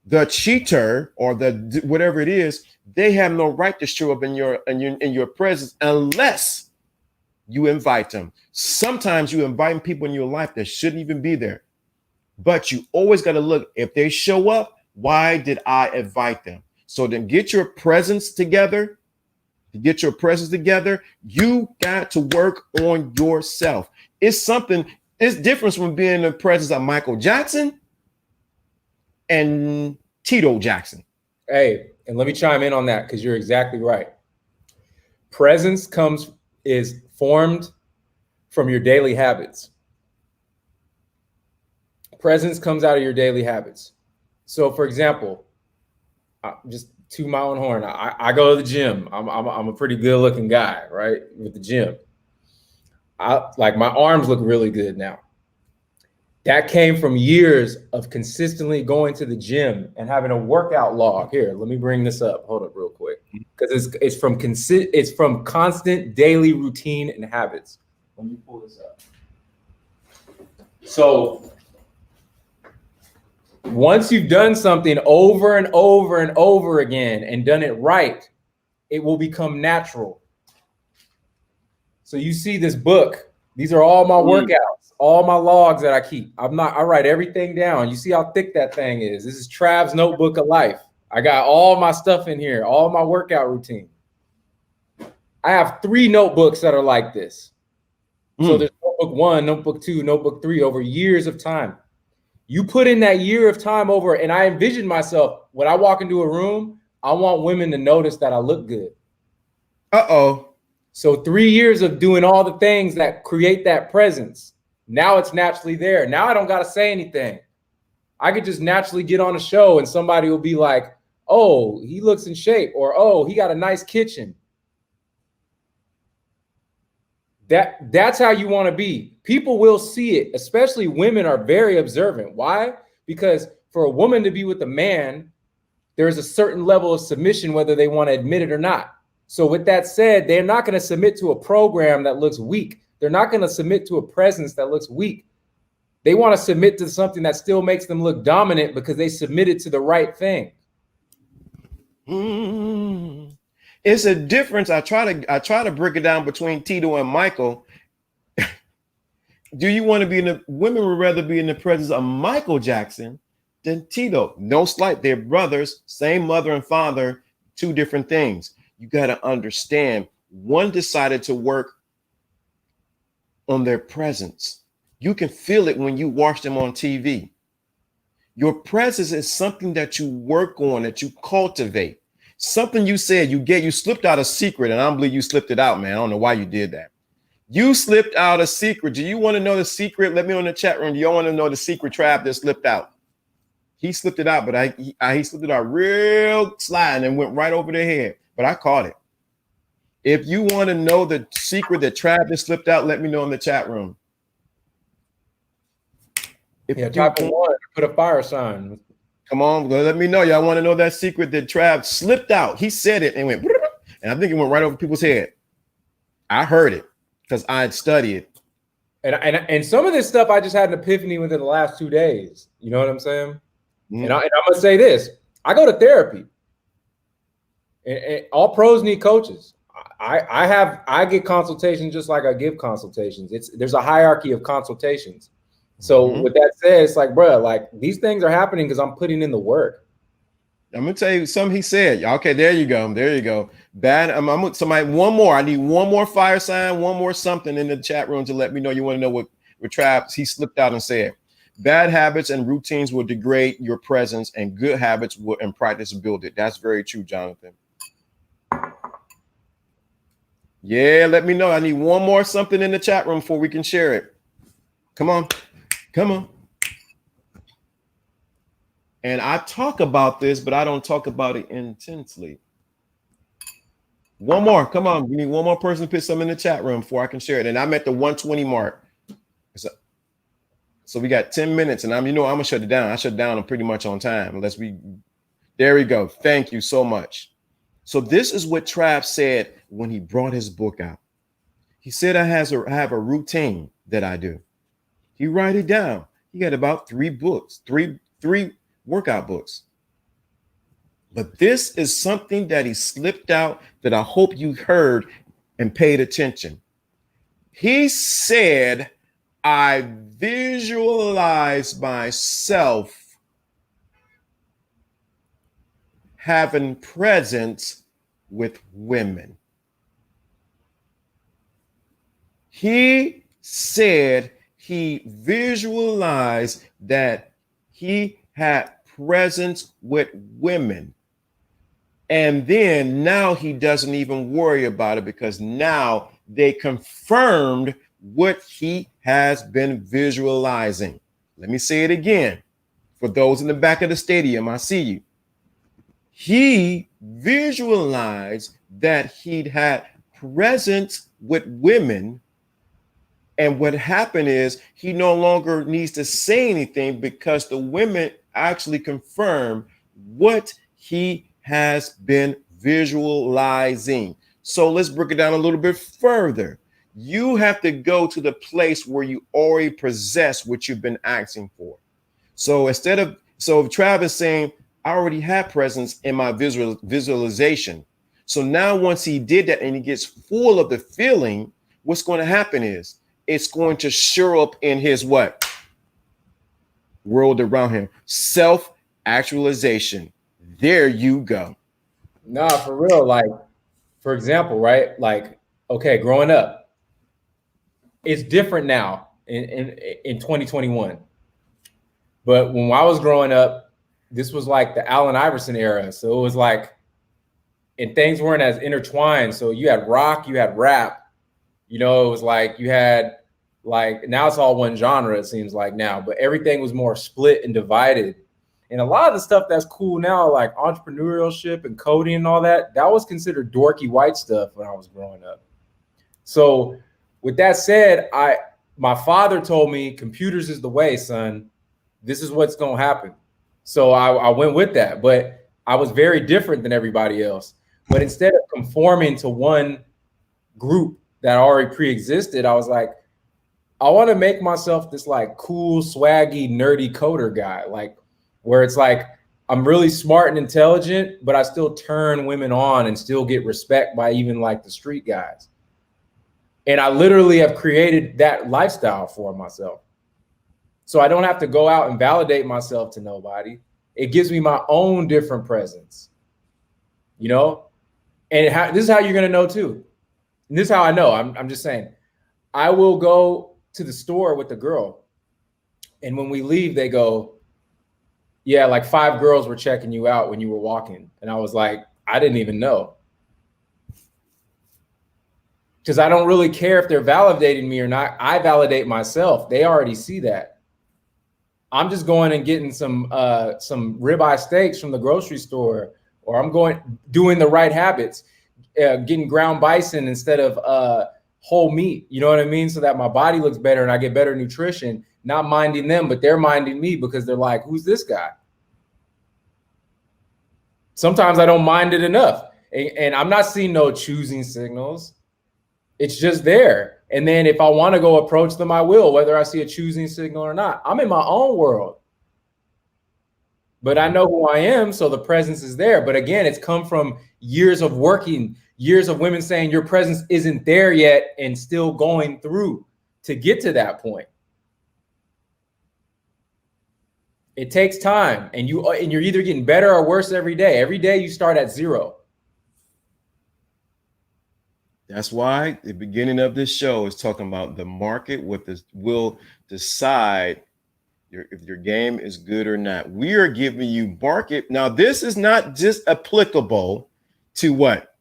the cheater or the whatever it is, they have no right to show up in your presence unless you invite them. Sometimes you invite people in your life that shouldn't even be there. But you always got to look, if they show up, why did I invite them? So then get your presence together. To get your presence together, you got to work on yourself. It's different from being in the presence of Michael Jackson and Tito Jackson. Hey, and let me chime in on that because you're exactly right. Presence is formed from your daily habits. Presence comes out of your daily habits. So, for example, just to my own horn, I go to the gym. I'm a pretty good looking guy, right? With the gym. My arms look really good now. That came from years of consistently going to the gym and having a workout log. Here, let me bring this up. Hold up real quick. Because it's from constant daily routine and habits. Let me pull this up. So once you've done something over and over and over again and done it right, it will become natural. So you see this book. These are all my workouts, all my logs that I keep. I write everything down. You see how thick that thing is. This is Trav's notebook of life. I got all my stuff in here, all my workout routine. I have 3 notebooks that are like this. So there's notebook 1, notebook 2, notebook 3 over years of time. You put in that year of time over, and I envision myself when I walk into a room, I want women to notice that I look good. Uh-oh. So 3 years of doing all the things that create that presence. Now it's naturally there. Now I don't got to say anything. I could just naturally get on a show and somebody will be like, oh, he looks in shape, or oh, he got a nice kitchen. That's how you want to be. People will see it, especially women are very observant. Why? Because for a woman to be with a man, there's a certain level of submission, whether they want to admit it or not. So with that said, they're not going to submit to a program that looks weak. They're not going to submit to a presence that looks weak. They want to submit to something that still makes them look dominant because they submitted to the right thing. It's a difference. I try to break it down between Tito and Michael. Do you want to be in the women would rather be in the presence of Michael Jackson than Tito? No slight, they're brothers, same mother and father, 2 different things. You got to understand, one decided to work on their presence. You can feel it when you watch them on TV. Your presence is something that you work on, that you cultivate. Something you said, you slipped out a secret, and I don't believe you slipped it out, man. I don't know why you did that. You slipped out a secret. Do you want to know the secret? Let me know in the chat room. Do you want to know the secret Trav that slipped out? He slipped it out, but he slipped it out real slide and went right over their head. But I caught it. If you want to know the secret that Travis slipped out, let me know in the chat room. If yeah, type of one, put a fire sign. Come on, let me know. Y'all want to know that secret that Trav slipped out. He said it and went, and I think it went right over people's head. I heard it because I had studied it. And some of this stuff I just had an epiphany within the last 2 days. You know what I'm saying? And I'm gonna say this: I go to therapy. And all pros need coaches. I get consultations just like I give consultations. There's a hierarchy of consultations. So with that said, it's like, bro, like these things are happening because I'm putting in the work. I'm gonna tell you something he said. Okay, there you go. There you go. Bad. I'm somebody. One more. I need one more fire sign. One more something in the chat room to let me know you want to know what Travis he slipped out and said. Bad habits and routines will degrade your presence, and good habits will and practice build it. That's very true, Jonathan. Yeah, let me know. I need one more something in the chat room before we can share it. Come on. Come on. And I talk about this, but I don't talk about it intensely. One more. Come on. We need one more person to put something in the chat room before I can share it. And I'm at the 120 mark. So we got 10 minutes, and I'm gonna shut it down. I shut down pretty much on time. There we go. Thank you so much. So this is what Trav said when he brought his book out. He said, I have a routine that I do. He write it down. He got about 3 books, three workout books. But this is something that he slipped out that I hope you heard and paid attention. He said, I visualize myself having presence with women. He said he visualized that he had presence with women. And then now he doesn't even worry about it because now they confirmed what he has been visualizing. Let me say it again. For those in the back of the stadium, I see you. He visualized that he'd had presence with women. And what happened is he no longer needs to say anything because the women actually confirm what he has been visualizing. So let's break it down a little bit further. You have to go to the place where you already possess what you've been asking for. So if Travis saying, I already have presence in my visualization. So now once he did that and he gets full of the feeling, what's going to happen is it's going to show up in his what? World around him. Self-actualization. There you go. Nah, for real. Like, for example, right? Like, okay, growing up, it's different now in 2021. But when I was growing up, this was like the Allen Iverson era. So it was like, and things weren't as intertwined. So you had rock, you had rap. You know, it was like you had like, now it's all one genre, it seems like now, but everything was more split and divided. And a lot of the stuff that's cool now, like entrepreneurship and coding and all that, that was considered dorky white stuff when I was growing up. So with that said, my father told me computers is the way, son. This is what's going to happen. So I went with that, but I was very different than everybody else. But instead of conforming to one group that already pre-existed, I was like, I want to make myself this like cool, swaggy, nerdy coder guy, like where it's like I'm really smart and intelligent, but I still turn women on and still get respect by even like the street guys. And I literally have created that lifestyle for myself. So I don't have to go out and validate myself to nobody. It gives me my own different presence, you know? And this is how you're going to know too. And this is how I know. I'm just saying, I will go to the store with the girl. And when we leave, they go, yeah, like 5 girls were checking you out when you were walking. And I was like, I didn't even know. Because I don't really care if they're validating me or not. I validate myself. They already see that. I'm just going and getting some ribeye steaks from the grocery store, or I'm doing the right habits, getting ground bison instead of whole meat. You know what I mean? So that my body looks better and I get better nutrition, not minding them, but they're minding me because they're like, who's this guy? Sometimes I don't mind it enough. And I'm not seeing no choosing signals. It's just there. And then if I want to go approach them, I will, whether I see a choosing signal or not. I'm in my own world. But I know who I am, so the presence is there. But again, it's come from years of working, years of women saying your presence isn't there yet and still going through to get to that point. It takes time, and you're either getting better or worse every day. Every day you start at 0. That's why the beginning of this show is talking about the market will decide if your game is good or not. We are giving you market. Now, this is not just applicable to what?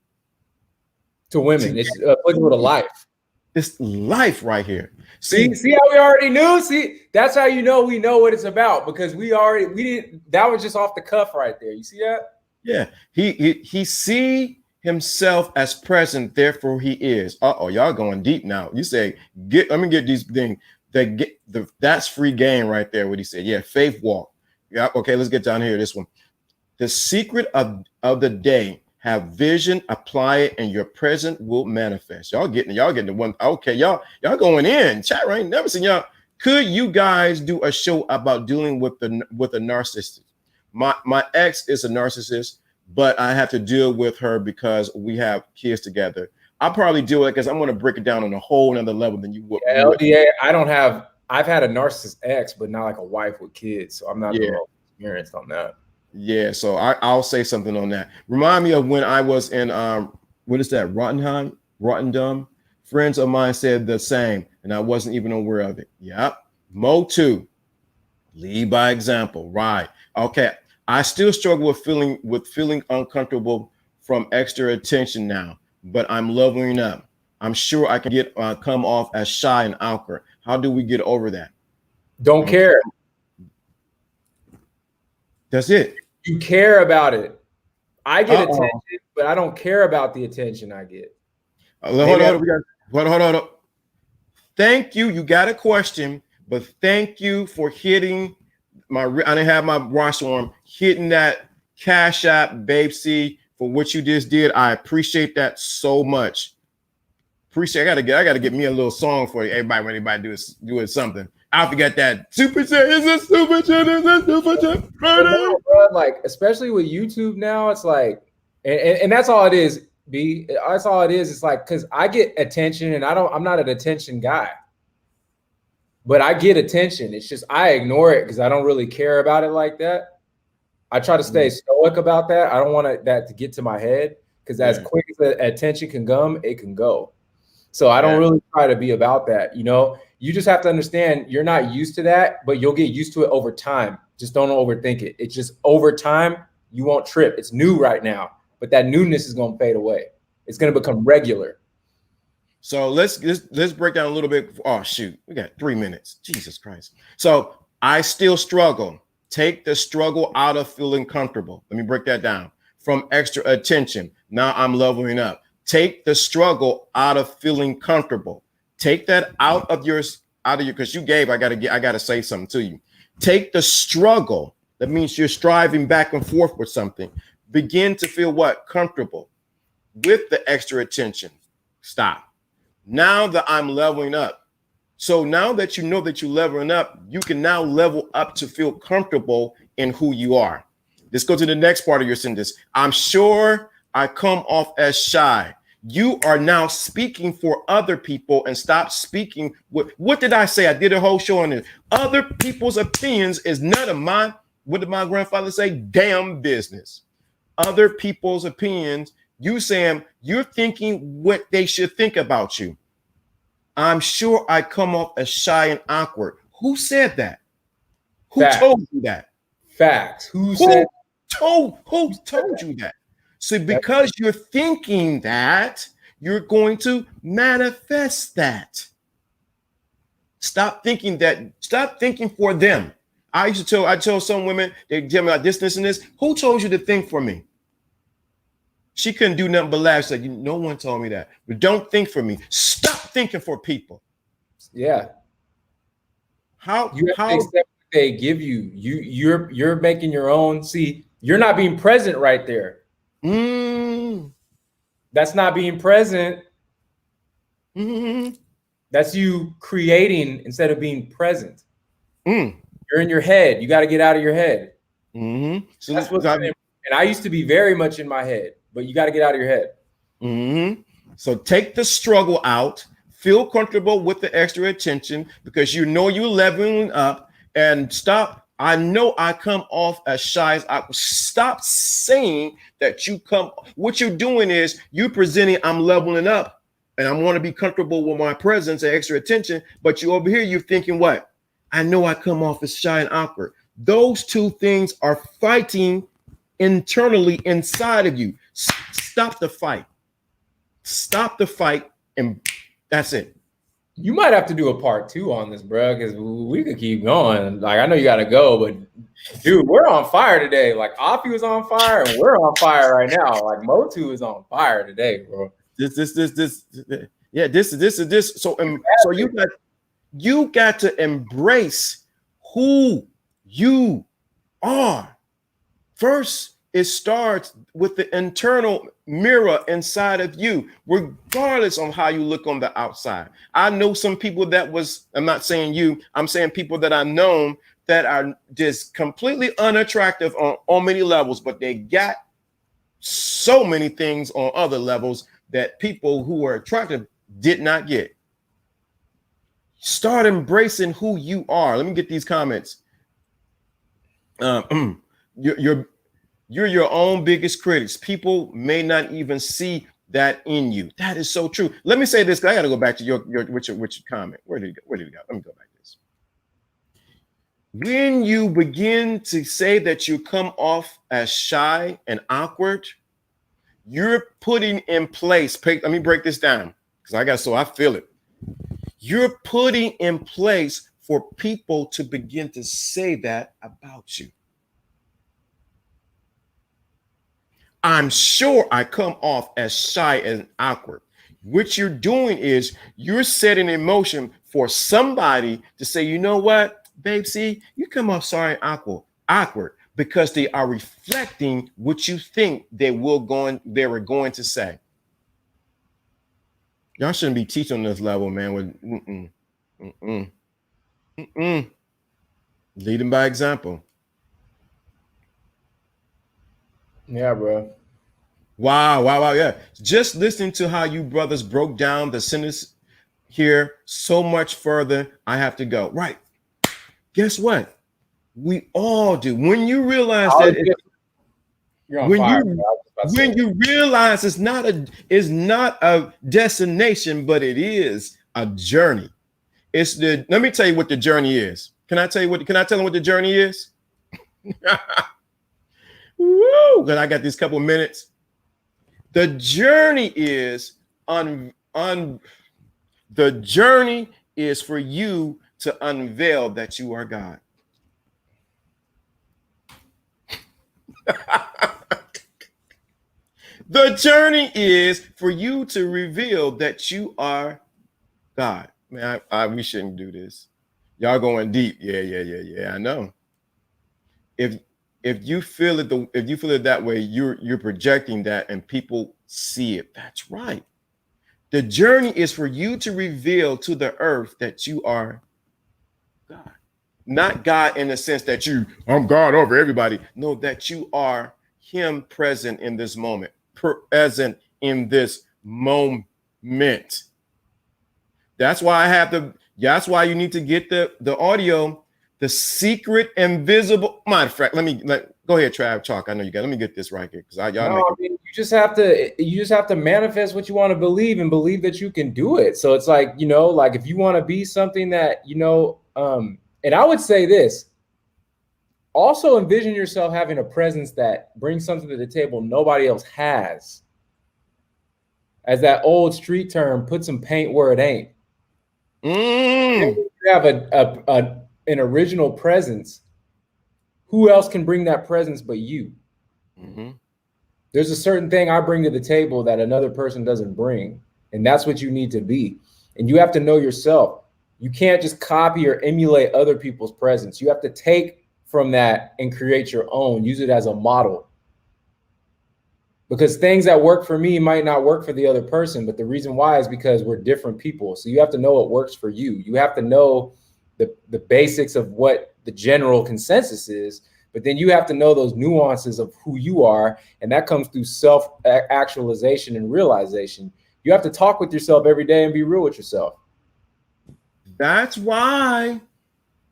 To women. It's applicable to life. It's life right here. See how we already knew? See, that's how you know we know what it's about, because we didn't, that was just off the cuff right there. You see that? Yeah. He see himself as present, therefore he is. Y'all going deep now. You say, let me get these things. That's free game right there. What he said. Yeah, faith walk. Yeah, okay, let's get down here. This one. The secret of the day. Have vision, apply it, and your present will manifest. Y'all getting the one. Okay, y'all going in. Chat right. Never seen y'all. Could you guys do a show about dealing with a narcissist? My ex is a narcissist, but I have to deal with her because we have kids together. I'll probably deal with it because I'm going to break it down on a whole nother level than you would. Yeah, LDA, I've had a narcissist ex, but not like a wife with kids. So I'm not experienced on that. Yeah, so I'll say something on that. Remind me of when I was in what is that, Rotterdam? Friends of mine said the same, and I wasn't even aware of it. Yep. Mo 2. Lead by example. Right. Okay. I still struggle with feeling uncomfortable from extra attention now, but I'm leveling up. I'm sure I can come off as shy and awkward. How do we get over that? Don't care. That's it. You care about it. I get attention, but I don't care about the attention I get. Hold on. Thank you. You got a question, but thank you for hitting my. I didn't have my roster on. Hitting that Cash App, Babe C, for what you just did. I appreciate that so much. Appreciate. I gotta get me a little song for you. Everybody, when anybody doing something. I forget that super chat is a super chat. Is a super chat. No, bro, like especially with YouTube now, it's like, and that's all it is. B, that's all it is. It's like because I get attention, and I'm not an attention guy, but I get attention. It's just I ignore it because I don't really care about it like that. I try to stay stoic about that. I don't want that to get to my head because as quick as the attention can come, it can go. So I don't really try to be about that. You know, you just have to understand you're not used to that, but you'll get used to it over time. Just don't overthink it. It's just over time, you won't trip. It's new right now, but that newness is going to fade away. It's going to become regular. So let's break down a little bit. Oh, shoot. We got 3 minutes. Jesus Christ. So I still struggle. Take the struggle out of feeling comfortable. Let me break that down. From extra attention. Now I'm leveling up. Take the struggle out of feeling comfortable. Take that out of your, because you gave, I gotta say something to you. Take the struggle. That means you're striving back and forth with something. Begin to feel what? Comfortable with the extra attention. Stop. Now that I'm leveling up. So now that you know that you're leveling up, you can now level up to feel comfortable in who you are. Let's go to the next part of your sentence. I'm sure I come off as shy. You are now speaking for other people and stop speaking. What did I say? I did a whole show on this. Other people's opinions is none of my, what did my grandfather say? Damn business. Other people's opinions. You saying you're thinking what they should think about you. I'm sure I come off as shy and awkward. Who said that? Who told you that? Facts. Who told you that? So because you're thinking that, you're going to manifest that. Stop thinking that. Stop thinking for them. I tell some women, they tell me like this, and this. Who told you to think for me? She couldn't do nothing but laugh. She's like, no one told me that. But don't think for me. Stop thinking for people. Yeah. How you have to accept what they give you. You're making your own. See, you're not being present right there. That's not being present. That's you creating instead of being present. You're in your head. You got to get out of your head. So that's what's and I used to be very much in my head, but you got to get out of your head. So take the struggle out. Feel comfortable with the extra attention because you know you're leveling up, and stop. I know I come off as shy. Stop saying that you come. What you're doing is you're presenting I'm leveling up and I want to be comfortable with my presence and extra attention. But you over here, you're thinking what? I know I come off as shy and awkward. Those two things are fighting internally inside of you. Stop the fight. Stop the fight. And that's it. You might have to do a part 2 on this, bro, because we could keep going. Like, I know you got to go, but dude, we're on fire today. Like, Afi was on fire, and we're on fire right now. Like, Motu is on fire today, bro. This. So you got to embrace who you are. First, it starts with the internal mirror inside of you, regardless of how you look on the outside. I know some people I'm not saying you, I'm saying people that I've known that are just completely unattractive on many levels, but they got so many things on other levels that people who are attractive did not get. Start embracing who you are. Let me get these comments. You're your own biggest critics. People may not even see that in you. That is so true. Let me say this, because I got to go back to your comment. Where did it go? Let me go back to this. When you begin to say that you come off as shy and awkward, you're putting in place. Let me break this down, because I feel it. You're putting in place for people to begin to say that about you. I'm sure I come off as shy and awkward. What you're doing is you're setting in motion for somebody to say, you know what, babe, see, you come off sorry awkward because they are reflecting what you think they were going to say. Y'all shouldn't be teaching on this level, man. With leading by example. Yeah, bro. Wow. Yeah. Just listening to how you brothers broke down the sentence here, so much further I have to go. Right. Guess what? We all do. When you realize that when you realize it's not a destination, but it is a journey. Let me tell you what the journey is. Can I tell them what the journey is? Woo! Because I got these couple minutes. The journey is the journey is for you to unveil that you are God. The journey is for you to reveal that you are God. Man, we shouldn't do this. Y'all going deep. Yeah. I know. If you feel it that way, you're projecting that and people see it. That's right. The journey is for you to reveal to the earth that you are God. Not God in the sense that I'm God over everybody. No, that you are him present in this moment. Present in this moment. That's why you need to get the audio, the secret invisible. Matter of fact, go ahead, Trav, talk. I know you got. Let me get this right here because you just have to manifest what you want to believe and believe that you can do it. So it's like, like if you want to be something that, and I would say this, also envision yourself having a presence that brings something to the table nobody else has. As that old street term, put some paint where it ain't. If you have an original presence, who else can bring that presence but you? Mm-hmm. There's a certain thing I bring to the table that another person doesn't bring, and that's what you need to be. And you have to know yourself. You can't just copy or emulate other people's presence. You have to take from that and create your own. Use it as a model. Because things that work for me might not work for the other person, but the reason why is because we're different people. So you have to know what works for you. You have to know the basics of what the general consensus is, but then you have to know those nuances of who you are, and that comes through self-actualization and realization. You have to talk with yourself every day and be real with yourself. That's why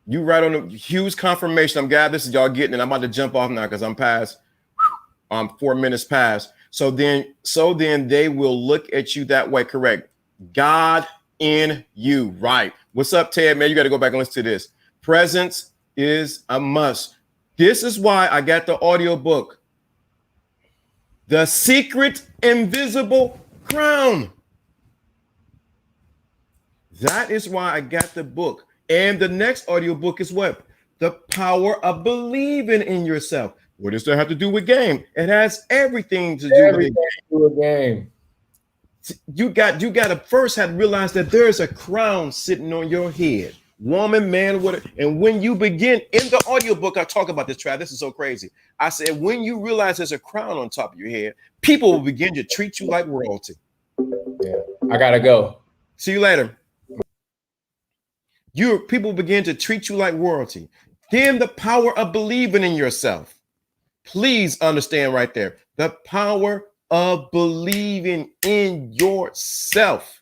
you right on a huge confirmation. I'm glad this is y'all getting it. I'm about to jump off now because I'm past. 4 minutes past. So then they will look at you that way. Correct. God in you. Right. What's up, Ted? Man, you got to go back and listen to this. Presence is a must. This is why I got the audio book. The Secret Invisible Crown. That is why I got the book. And the next audio book is what? The Power of Believing in Yourself. What does that have to do with game? It has everything to do with game. You got to first have to realize that there's a crown sitting on your head. Woman, man, whatever. And when you begin in the audiobook, I talk about this, Trav. This is so crazy. I said, when you realize there's a crown on top of your head, people will begin to treat you like royalty. Yeah, I gotta go. See you later. People begin to treat you like royalty. Then the power of believing in yourself. Please understand right there, the power of believing in yourself.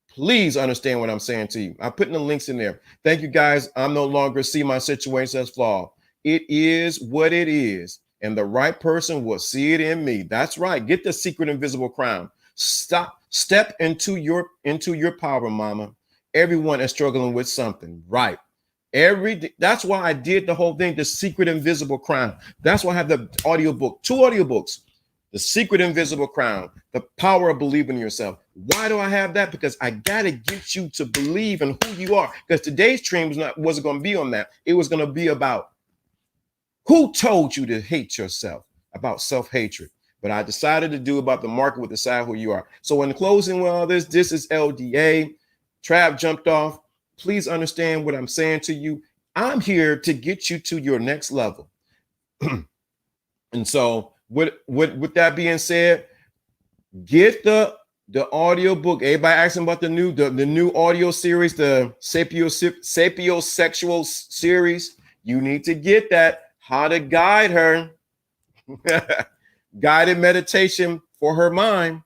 Please understand what I'm saying to you. I'm putting the links in there. Thank you, guys. I'm no longer see my situation as flawed. It is what it is, and the right person will see it in me. That's right. Get the secret invisible crown. Step into your power, mama. Everyone is struggling with something, right? That's why I did the whole thing, the Secret Invisible Crown. That's why I have the audiobook, 2 audiobooks, the Secret Invisible Crown, the Power of Believing in Yourself. Why do I have that? Because I got to get you to believe in who you are. Because today's stream wasn't going to be on that. It was going to be about who told you to hate yourself, about self-hatred. but I decided to do about the market with Decide Who You Are. So in closing, well, this is LDA. Trap jumped off. Please understand what I'm saying to you. I'm here to get you to your next level. And so with that being said, get the audio book. Everybody asking about the new audio series, the sapiosexual series. You need to get that. How to guide her. Guided meditation for her mind.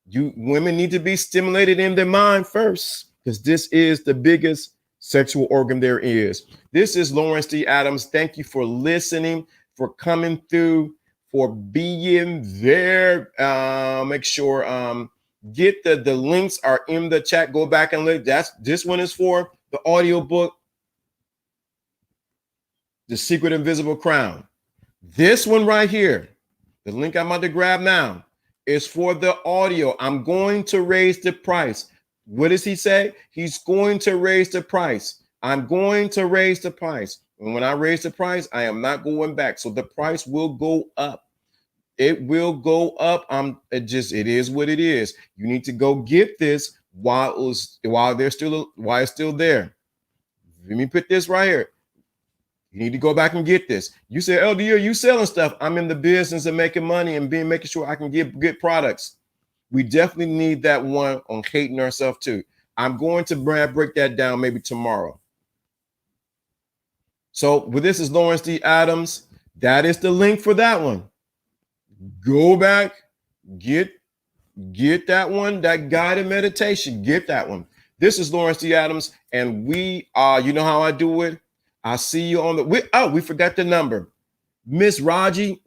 You women need to be stimulated in their mind first, because this is the biggest sexual organ there is. This is Lawrence D. Adams. Thank you for listening, for coming through, for being there. Make sure get the links are in the chat. Go back and look. This one is for the audio book, The Secret Invisible Crown. This one right here, the link I'm about to grab now, is for the audio. I'm going to raise the price. What does he say? He's going to raise the price. I'm going to raise the price. And when I raise the price, I am not going back. So the price will go up. It will go up. It is what it is. You need to go get this while it's still there. Let me put this right here. You need to go back and get this. You say, LD, you selling stuff. I'm in the business of making money and making sure I can get good products. We definitely need that one on hating ourselves too. I'm going to break that down maybe tomorrow. So this is Lawrence D. Adams. That is the link for that one. Go back, get that one, that guided meditation. Get that one. This is Lawrence D. Adams, and we are, you know how I do it. I see you on we forgot the number. Miss Raji,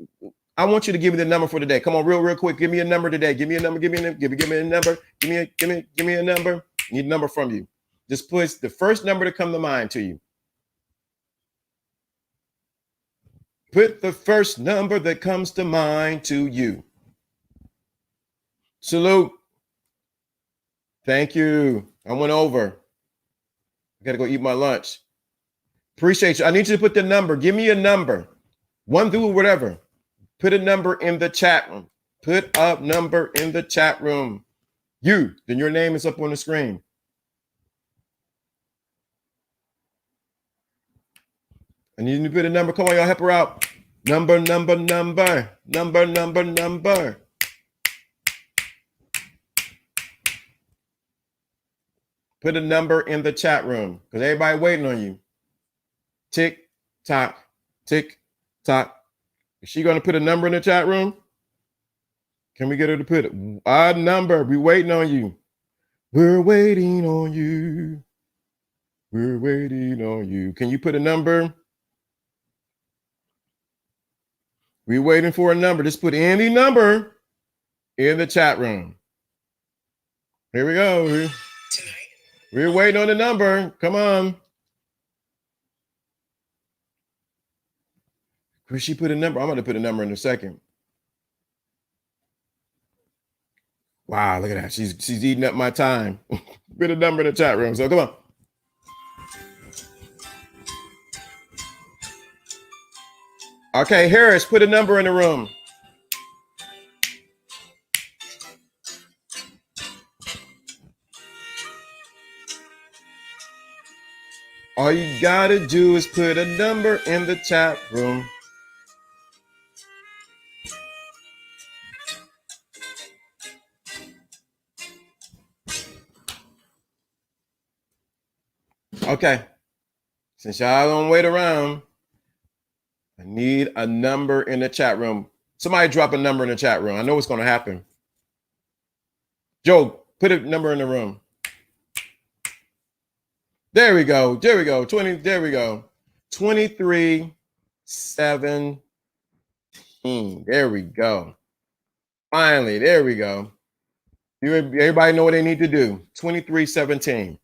I want you to give me the number for today. Come on, real quick. Give me a number today. Give me a number. Give me a number. Give me a number. Give me a number. Need a number from you. Just put the first number to come to mind to you. Put the first number that comes to mind to you. Salute. Thank you. I went over. I got to go eat my lunch. Appreciate you. I need you to put the number. Give me a number. 1 through whatever. Put a number in the chat room. Put a number in the chat room. Then your name is up on the screen. I need you to put a number. Come on, y'all, help her out. Number. Put a number in the chat room because everybody waiting on you. Tick, tock, tick, tock. Is she going to put a number in the chat room? Can we get her to put a number? We waiting on you. We're waiting on you. We're waiting on you. Can you put a number? We're waiting for a number. Just put any number in the chat room. Here we go. We're waiting on the number. Come on. Where she put a number? I'm going to put a number in a second. Wow, look at that. She's eating up my time. Put a number in the chat room. So come on. Okay, Harris, put a number in the room. All you gotta do is put a number in the chat room. Okay, since y'all don't wait around, I need a number in the chat room. Somebody drop a number in the chat room. I know what's going to happen. Joe, put a number in the room. There we go. There we go. 20. There we go. 2317. There we go. Finally, there we go. Everybody know what they need to do. 2317.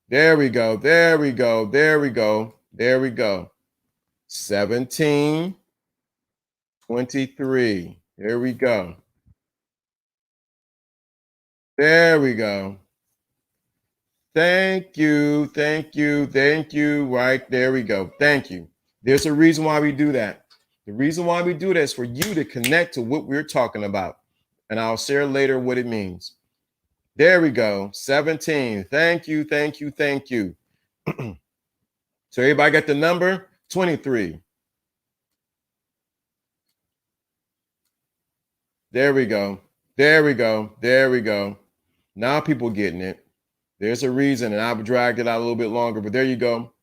There we go. There we go. There we go. There we go. 1723. There we go. There we go. Thank you. Thank you. Thank you. Right there we go. Thank you. There's a reason why we do that. The reason why we do this is for you to connect to what we're talking about. And I'll share later what it means. There we go. 17. Thank you. Thank you. Thank you. So everybody got the number? 23. There we go. There we go. There we go. Now people getting it. There's a reason, and I've dragged it out a little bit longer, but there you go.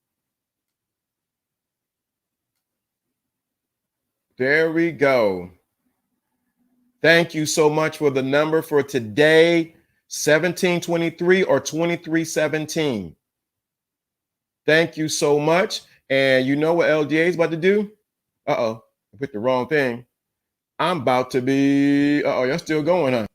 There we go. Thank you so much for the number for today, 1723 or 2317. Thank you so much. And you know what LDA is about to do? Uh-oh, I put the wrong thing. I'm about to be, uh-oh, y'all still going, huh?